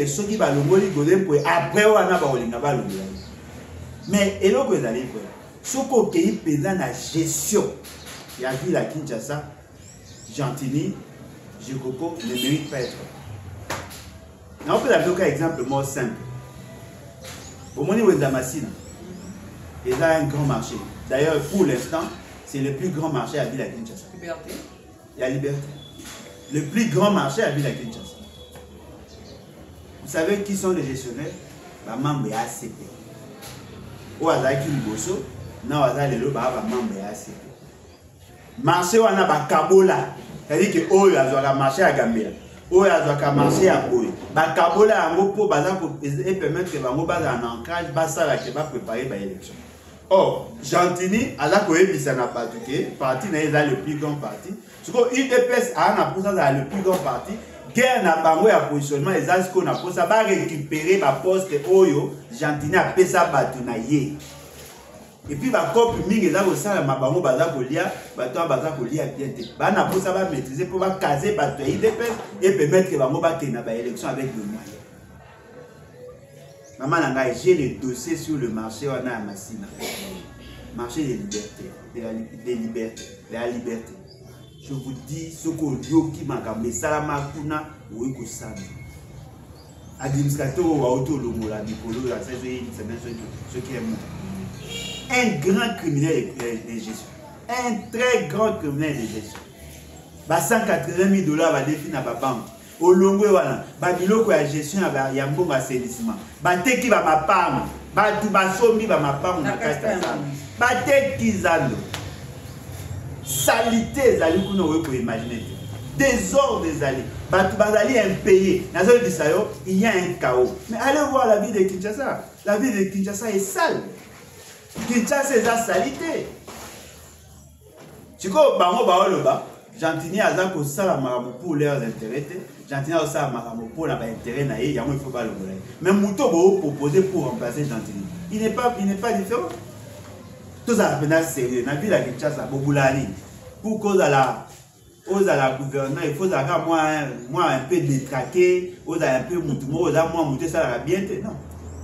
ceux qui vont le Godempo après on a pas le. Mais et là, vous allez voir, ce qui est pesant la gestion, il y a vu la Kinshasa, Gentini, Jekoko ne mérite pas être. On peut donner un exemple moins simple. Au moment où il y a il y a un grand marché. D'ailleurs, pour l'instant, c'est le plus grand marché à Ville Kinshasa. Liberté. Il y a Liberté. Le plus grand marché à Ville Kinshasa. Vous savez qui sont les gestionnaires? Les membres de ACP. Ou à Zaki Liboso, non à Zaki Lelo, les membres de ACP. Marché, on a un Kabola. C'est-à-dire que oh, il y a un marché à Gambia. Oh, il y a un marché à Boy. Le Kabola, pour permettre que les gens aient un ancrage, qui va préparer l'élection. Or, Gentini, à la Coébissa n'a pas touché, parti n'est le plus grand parti. Ce que l'UDPS a le plus grand parti, guerre n'a pas eu un positionnement, les gens qu'on a pour ça, va récupérer ma poste Oyo, Gentini a fait ça batunaye. Et puis, ma copie, il y a aussi un bango baza kolia, bato baza kolia bien. Bah, na pour ça va maîtriser pour va caser bato UDPS et permettre que bango ba tenir ba élection avec le moyen. Maman Nanga, j'ai les dossiers sur le marché on a à Massina. Marché des libertés, des libertés, de la liberté. Je vous dis ce que qui m'a gardé salama kuna ou ekosana. Administrateur ou auto lomola bipolo la ce qui est mort. Un grand criminel de gestion. Un très grand criminel de gestion. Bah 180 000 $ va définir à la banque. Au longo wana babiloko ya gestion ya mbongo assainissement bateki ba mapama batu basombi ba mapama na kata sana bateki zando salité ezali kuna weko imaginer désordre ezali batu bazali impayé nazo disayo il y a un chaos mais allez voir la ville de Kinshasa. La ville de Kinshasa est sale. Kinshasa est la salité. Tu vois bango baoloba Gentini a dit que ça pour leurs intérêts. Gentini a dit que ça pour l'intérêt, il ne faut pas le voler. Mais Mouto va proposer pour remplacer Gentini. Il n'est pas différent. Tout ça est sérieux. Dans la ville de Kinshasa, pour cause à la gouvernement, il faut moi un peu détraquer, un peu monter ça à la bien. Non.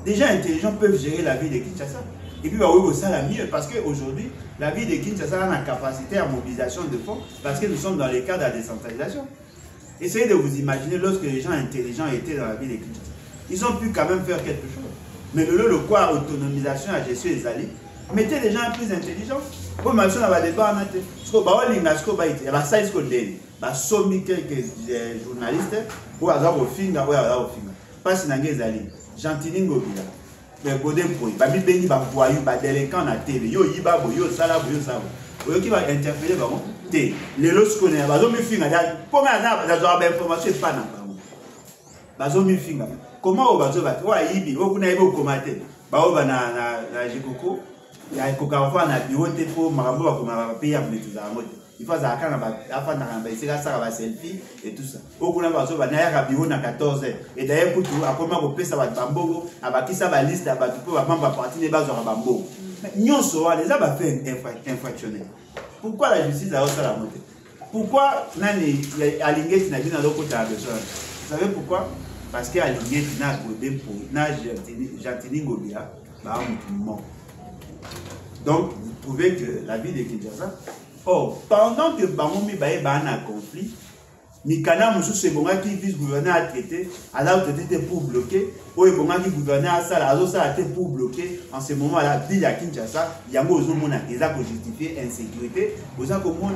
Des gens intelligents peuvent gérer la vie de Kinshasa. Et puis, ça va mieux parce qu'aujourd'hui, la ville de Kinshasa a une capacité à mobilisation de fonds parce que nous sommes dans le cadre de la décentralisation. Essayez de vous imaginer lorsque les gens intelligents étaient dans la ville de Kinshasa. Ils ont pu quand même faire quelque chose. Mais le quoi, autonomisation, la gestion des alliés, mettez les gens plus intelligents. Pour ma chose, on va débattre. Parce que il y a quelques journalistes pour avoir au film, pas si les alliés. Gentini Ngobila. Mais Godempo, babi bengi ba voyou ba délinquant na télé yo yiba bo yo sala bo yo sala bo qui va interpeller ba té les los connaît ba zo mi finga da pour nga na zo ba information pas na ba zo mi finga comment o ba zo ba wa yibi o kuna yibo komate ba o ba na jikoko ya koka fa na bureau te pour marambo ba koma ba payer pour tout ça il faut ça quand ba afa na ba isika ça ba selfie et tout ça au kuna ba zo ba na ya bureau na 14h et d'ailleurs pour tout akoma ko pesa ba bambogo abakisa ba liste ba tout ba mamba parti ne ba zo ba bambogo nyonso wa les a ba fait infractionnel. Pourquoi la justice a aussi la montée? Pourquoi nani alingeti na bina loko ta besoin? Vous savez pourquoi? Parce que alingeti na Godempo na Gentini Ngobila ba mort. Donc vous trouvez que la vie de Kinshasa. Or, pendant que Bamomi Baye a un conflit, Mikana Moussou Sebonga qui vice-gouverneur a traité, alors traité pour bloquer, ou Ebonga qui gouverneur a ça, alors ça a été pour bloquer. En ce moment, la ville de Kinshasa, il y a un mona qui a justifié insécurité, vous avez compris.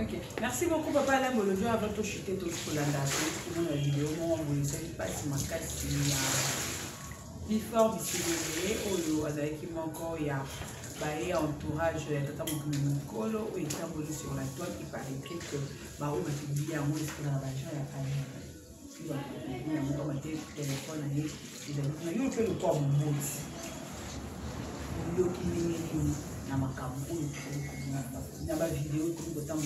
Ok, merci beaucoup Papa Alain Bolodjo. Avant de chuter tout ce qu'on a dans la vidéo, on ne sait pas si ma casse il fort du avec qui encore il y a un entourage tata mokolo et tamboli sur la toile. Il paraîtrait que Barou m'a dit bien moi est dans la région il y a pas il va on m'a dit téléphone et il a fait le corps mon mot yo qui ni na makambo na ba vidéo tout le temps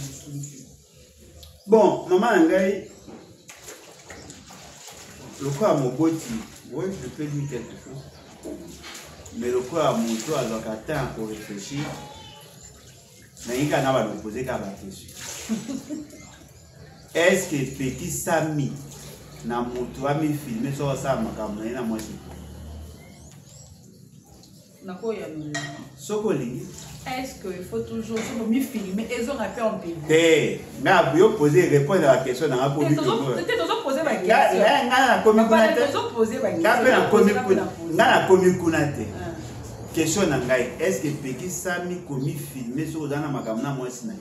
bon maman ngai le quoi moboti Oui, je peux dire quelque chose. Mais le corps à mon tour, alors qu'à temps pour réfléchir, mais il y a un poser qu'à la question. Est-ce que petit Sami na moto a mis filmé sur ça makamna na moi na ko ya no Sokoli? Est-ce qu'il faut toujours me filmer et ont fait en pays? Eh, n'a pas posé répondre à la question dans la politique. Peut-être qu'ils poser ma question. N'a commis kunate. Question nangai, est-ce que Peki Sami commis filmer sur dans makamna moi sina?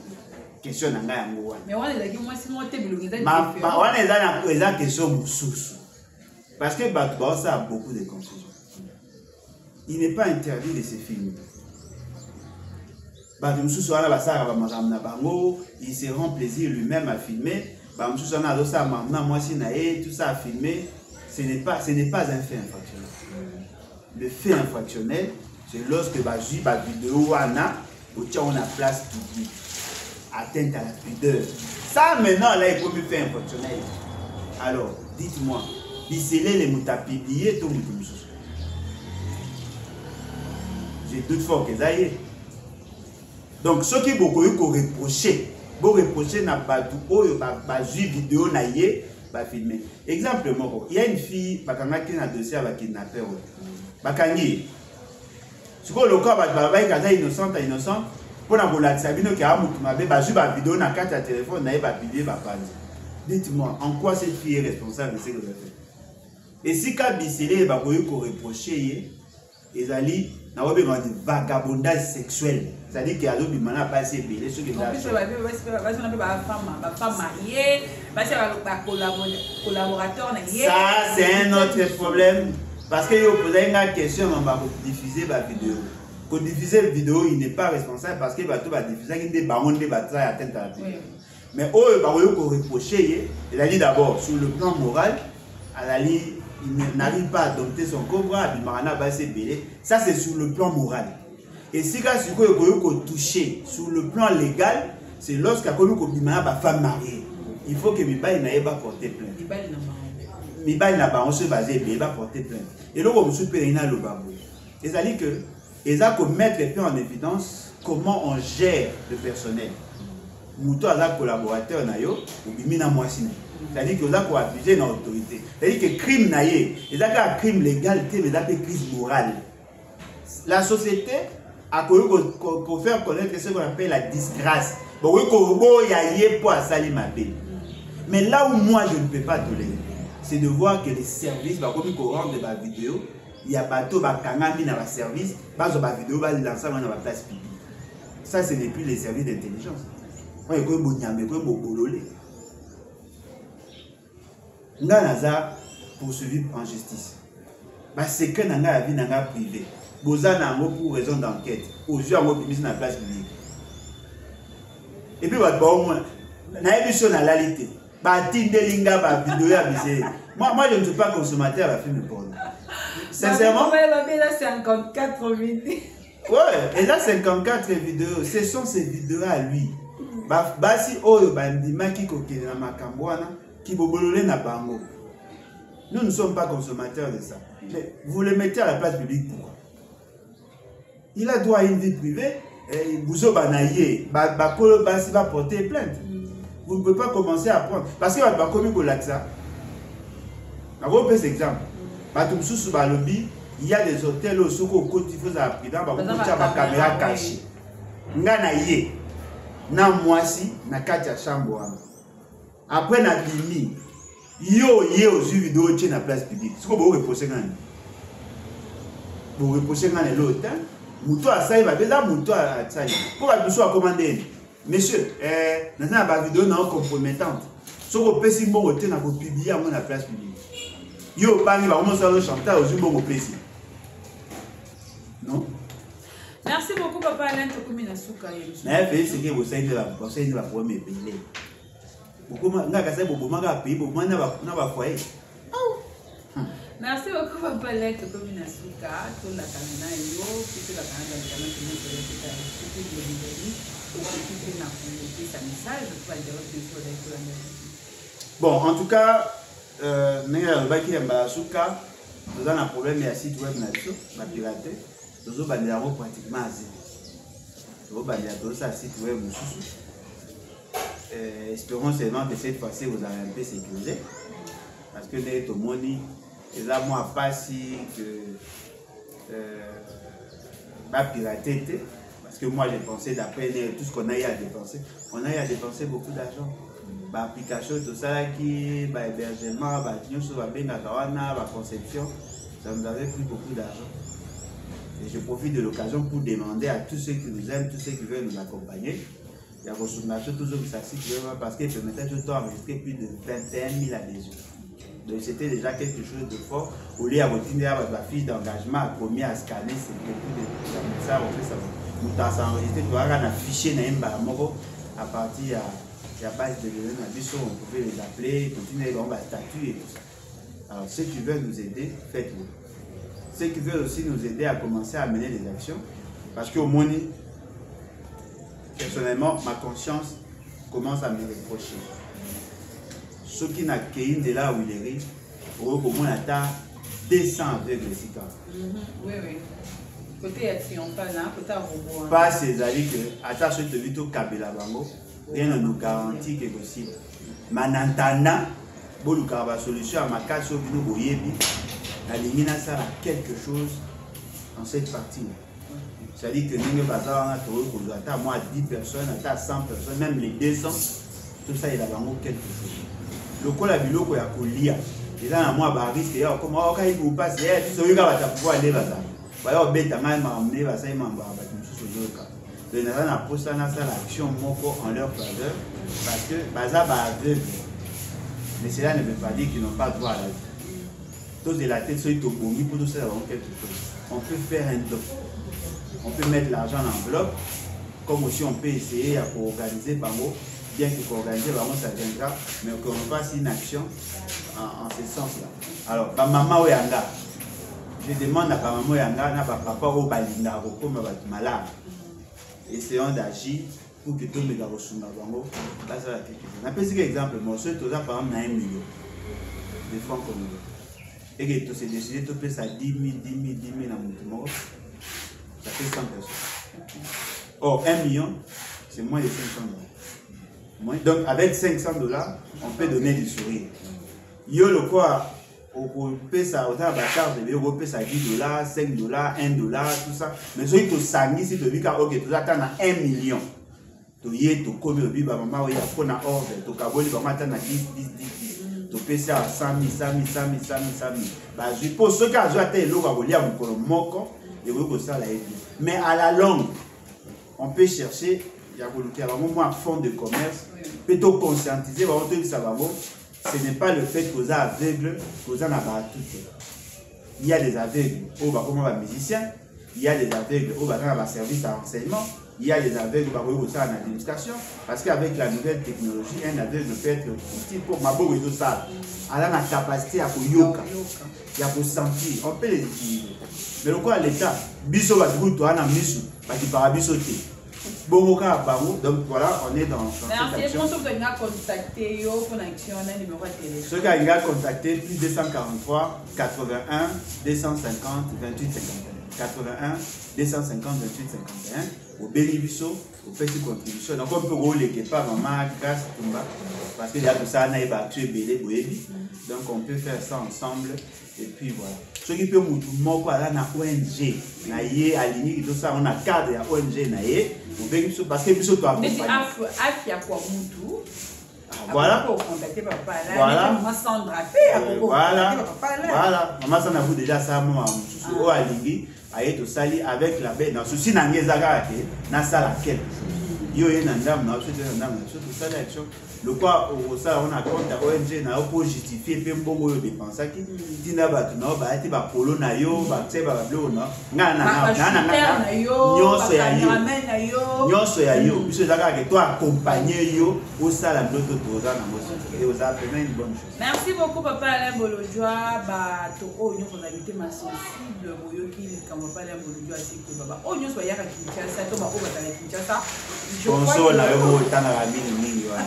Question nangai yango. Mais on est là moi si moi te bilongiza. Ma on est là na question mususu. Parce que Batba ça a beaucoup de confusion. Il n'est pas interdit de se filmer. Il se rend plaisir lui-même à filmer. Tout ça à filmer. Ce n'est pas un fait infractionnel. Le fait infractionnel, c'est lorsque la vidéo on a place publique, atteinte à la pudeur. Ça maintenant là, il faut me faire infractionnel. Alors, dites-moi, Bissele les mouta publié tout le monde. J'ai toutefois que ça y est. Donc, ce qui beaucoup reproché, n'a pas tout haut, vidéo na yé, va filmer. Exemple, il y a une fille, qui a un dossier avec un kidnappeur. Bakangi. Ce que le corps va innocent, pour la voler, ça veut dire qu'il y a un vidéo na carte à téléphone, na va publier, va pas. Dites-moi, en quoi cette fille est responsable de ce que vous avez fait? Et si Kabisele va reprocher, ils allaient dans le vagabondage sexuel. C'est-à-dire qu'il y a d'autres qui n'ont pas assez payé. En plus, femme mariée, collaborateur. Ça, c'est un autre problème. Parce que vous posez une question, on va diffuser la vidéo. Pour diffuser la vidéo, il n'est pas responsable parce qu'il va diffuser des barons de bataille atteinte à la vidéo. Mais eux, ils vont reprocher, il a dit d'abord, sur le plan moral, il n'arrive pas à adopter son cobra, ça c'est sur le plan moral. Et si vous touché sur le plan légal, c'est lorsqu'il y a une femme mariée. Il faut que Mibaï n'aille pas porter plainte. Mibaï n'a pas basé, mais il va porter plainte. Et là, on se peut le babou. C'est-à-dire que ils ont mettre en évidence comment on gère le personnel. Mouto a un collaborateur, c'est-à-dire que vous avez abusé de l'autorité. C'est-à-dire que le crime, il y a un crime légal, mais il y a un crime moral. La société a faire connaître ce qu'on appelle la disgrâce. Mais là où moi je ne peux pas tolérer, c'est de voir que les services, comme ils rendent la vidéo, il y a bateau, il y a un service, il y a une vidéo, il y a l'ensemble de la place publique. Ça, ce n'est plus les services d'intelligence. Il y a Nganaza poursuivi en justice. C'est que Nanga a vie Nanga privé. Boza Nango pour raison d'enquête. Aux yeux à moi dans la place publique. Et puis, na émission na lalité. Tindelinga ba vidéo abusé. Moi je ne suis pas consommateur à la film porno. Sincèrement. Il 54 vidéos. Ouais, et là 54 vidéos, ce sont ces vidéos à lui. Basi oyo bandima ki kokele na makambwana ki bobolole na bango. Nous ne sommes pas consommateurs de ça. Mais vous le mettez à la place publique pourquoi? Il a droit à une vie privée. Bouzo banaye, bakolo basi va porter plainte. Vous ne pouvez pas commencer à prendre. Parce que va commis pour l'axa. On va prendre cet exemple. Il y a des hôtels où il faut apprendre à caméra cachée. Nganaye, na moisi, na katia chambre. Après na bimi, yo aux vidéo tient la place publique. Ce que vous reposez quand même. Vous reposez quand même l'hôtel. Mouto a ça, il va déjà mouto à ça. Pourquoi vous soyez commandé? Monsieur, nous avons une vidéo non compromettante. Si vous avez un bon hôtel, vous publiez à la place publique. Yo, pas il va commencer à le chanter aux yeux bon plaisir. Non? Merci beaucoup, papa Alain Tokumina Souka. Mais c'est que vous savez de la première pays. Merci beaucoup, papa Alain Tokumina Souka. Tout la caméra et yo, tout la caméra de la bon, en tout cas, Nous avons un problème, il y a un site web, ma piraté. Nous avons pratiquement assez. Nous avons un site web. Espérons seulement que cette fois-ci, vous avez un peu sécurisé. Parce que les tomoni, et là, moi, pas si que ma piraté. Parce que moi, j'ai pensé, d'après tout ce qu'on a eu à dépenser, on a eu à dépenser beaucoup d'argent. Application, tout ça, qui, hébergement, conception, ça nous avait pris beaucoup d'argent. Et je profite de l'occasion pour demander à tous ceux qui nous aiment, tous ceux qui veulent nous accompagner, il y a toujours ça parce qu'il permettait tout le temps d'enregistrer plus de 21 000 adhésions. Donc c'était déjà quelque chose de fort. Au lieu de la fiche d'engagement à commis à scanner, c'est beaucoup de ça. Nous avons enregistré, nous avons affiché à partir de la base de l'État, on pouvait les appeler, continuer dans la statut et tout ça. Alors ceux qui veulent nous aider, faites-le. Ceux qui veulent aussi nous aider à commencer à mener des actions, parce qu'au moins, personnellement, ma conscience commence à me reprocher. Ceux qui n'ont qu'un de là où il est riche, au moins la taille descend avec les cigares. Oui, oui. Côté triomphal, côté robot. Pas c'est-à-dire que, à ta suite de vite au Kabila Bango, rien ne nous garantit que possible. Mais en attendant, bon, nous avons une solution à ma case sur nous, la ligne ça a quelque chose dans cette partie. C'est-à-dire que nous avons moi 10 personnes, à 100 personnes, même les 200, tout ça, il a vraiment quelque chose. Le coup, la bilo, il y a colia. Et là, moi, je risque, il y a comme, oh, quand il vous passe, il y a tout ce qui va pouvoir aller là-bas. Il y a des bêtes, il y a des bêtes, il y a des l'action en leur faveur parce que Baza va aveugle. Mais cela ne veut pas dire qu'ils n'ont pas droit à la vie. Tous de la tête, ceux qui ont pour tout ça, quelque chose. On peut faire un don. On peut mettre l'argent en enveloppe, comme aussi on peut essayer à organiser Bango, bien que pour organiser Bango ça viendra, mais qu'on fasse une action en ce sens-là. Alors, maman Oyanga, je demande à maman Oyanga, à papa Obalinga, comme malade. Essayons d'agir pour que tout le monde soit bango. Là, ça va quelque chose. Un petit exemple, moi, je suis par exemple 1 million de francs congolais. Et que tout s'est décidé, tout peut ça 10 000 dans mon monde. Ça fait 100 personnes. Or, 1 million, c'est moins de $500. Donc, avec $500, on peut donner du sourire. Yo, le quoi, on peut ça, on a la charge de l'euro, on peut ça $10, $5, $1, tout ça. Mais si tu sanguis, si tu dis que ok, tu attends 1 million. Tu y es, tu commis le biba, maman, il y a un ordre, tu caboli, maman, attends 10. Tu peux ça à 100 000. Bah, je pense que quand tu as été l'eau, il y a un peu de moco, et vous ça là. Mais à la longue, on peut chercher, il y a un fonds de commerce, peut-être conscientiser, ce n'est pas le fait que vous êtes aveugle, que vous en avez tout. Il y a des aveugles au musiciens, il y a des aveugles au service à renseignement, il y a des aveugles au en administration, parce qu'avec la nouvelle technologie, un aveugle peut être utile pour ma boue et tout ça. Elle a la capacité à yoga, à sentir, on peut les utiliser. Mais le quoi l'État, biso va tout toi na misu, parce qu'il para bisoter. Bon, donc voilà, on est dans cette action. Merci. Pour ceux qui ont contacté, pour l'action, on a un numéro de téléphone. Ceux qui ont contacté, plus 243 81 250 28 51. 81 250 28 51. Au bénéficio, au petit contribution. Donc on peut rouler quelque part, maman, grâce Tumba, parce qu'il y a tout ça, on a évacué Bélé, Boébi. Donc on peut faire ça ensemble. Et puis voilà. Ceux qui peuvent nous là na ONG, na yé aligné tout ça, on a cadre à ONG na yé. Parce que nous sommes accompagnés. Mais c'est à quoi Moutou. Voilà. Voilà. Voilà. Maman Sandra vous déjà ça maman Moutou aligné aye to sali avec la baie dans souci na ngezaka ke na sala quelque chose. Yo yé na ndam na souci na ndam na souci tout ça l'action. Le quoi au ça on a compte à ONG na pour justifier pe mbongo yo dépenser ki dina batu na ba ati ba polo na yo ba tse ba blo na nyonso ya yo biso zaka ke toi accompagner yo au sala ndoto toza na mosi et aux appels une bonne chose. Merci beaucoup papa Alain Bolojwa ba to o nyo ko invité ma sensible boyo ki kama papa Alain Bolojwa siko baba o nyo so ya ka Kinshasa to ba o ba ta Kinshasa je crois na yo tana la mingi wa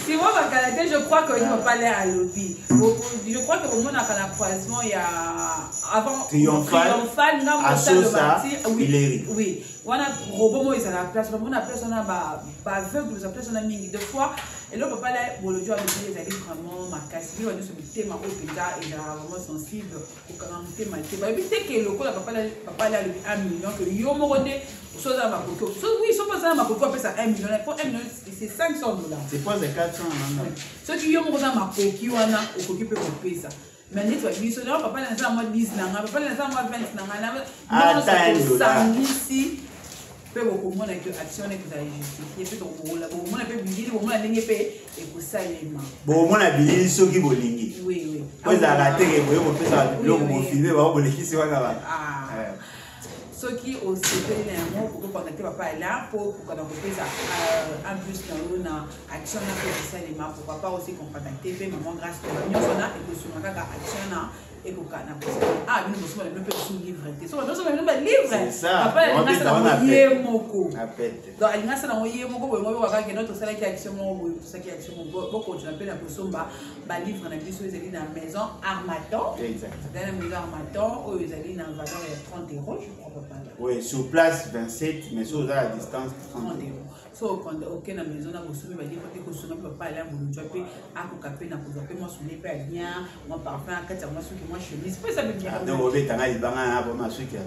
Si moi, ma qualité, je crois qu'il ne va pas aller à lobby. Je crois que au moment où la croisement, il y a avant Triomphal, à Sosa, oui, oui. On a robot, ils sont à la place. On a place, on a aveugle, on a place, on a mis deux fois. Et là, papa, là, bon, le jour, ils allaient vraiment ma casse. Il va nous se mettre ma haute et il est vraiment sensible au calamité maté. Bah, puis, dès que le coup, papa, là, 1 million, que yo, mon rendez, chose à ma coco. Oui, ils sont pas à ma coco, après ça, 1 million. Pour 1 million, c'est 500 $. C'est pas de 400 $. Ceux qui ont mon rendez, ma coco, qui ont au coco, peut payer ça. Mais tu vois, papa, là, moi 10 nanga, papa, là, moi 20 nanga. Attends, ici. Peut beaucoup moins avec action et que vous allez justifier. Peut on a peut billet, on a ligne paye et pour ça les mains. Bon, on a billet ceux qui vont ligner. Oui, oui. Vous avez raté et vous pouvez faire le vous filmer, vous pouvez qui c'est là. Ceux qui au CV néanmoins pour contacter papa là pour qu'on a fait ça en plus dans une action là pour ça les mains pour papa aussi contacter maman grâce à nous on a et que sur ma action là et pour qu'on a ah nous sommes même pas sous livre so nous sommes même pas livre papa il a ça dans moko donc il a ça dans moko bon moi va que notre ça qui action mon ça qui action mon beaucoup tu l'appelles la posomba ba livre na biso ils allaient dans la maison Armaton exact dans la maison Armaton où ils allaient dans valeur de 30 €, je crois papa. Oui, sur place 27 mais sur la distance 30 €. So quand aucun la maison na bosomi ba livre que sur papa là mon job à couper na couper moi sur les pas bien moi parfum à 4 moi sur moi chemise pas ça veut dire donc on va tanga ibanga na ba suki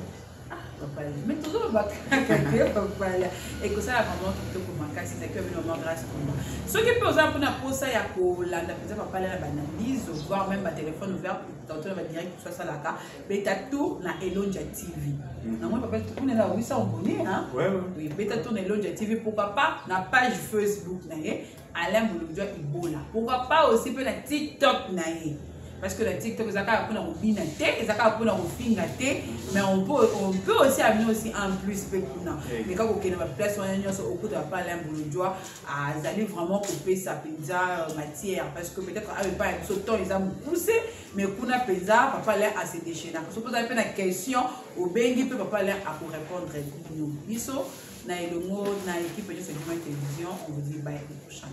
papa mais toujours ba papa là et que ça vraiment tout pour ma casse c'est que vraiment grâce pour moi ce qui peut aussi pour na posa ya ko la papa là banalise voir même ba téléphone ouvert tantôt va direct que ça là ka beta tout na Elonja TV na moi papa on est là 800 abonnés hein oui beta tout na Elonja TV pourquoi pas na page Facebook na Alain Boulodjo Ibola pourquoi pas aussi peut na TikTok na parce que la TikTok ça a pour une tête ça a pour une tête mais on peut aussi amener aussi en plus mais quand on a place on au coup de pas Alain Boulodjo à aller vraiment couper sa pizza matière parce que peut-être avec pas ce temps ils ont poussé mais qu'on a pizza papa là à se déchaîner je pose un peu la question au bengi peut papa là à pour répondre nous biso na le mot na équipe de cette télévision on vous dit bye à la prochaine.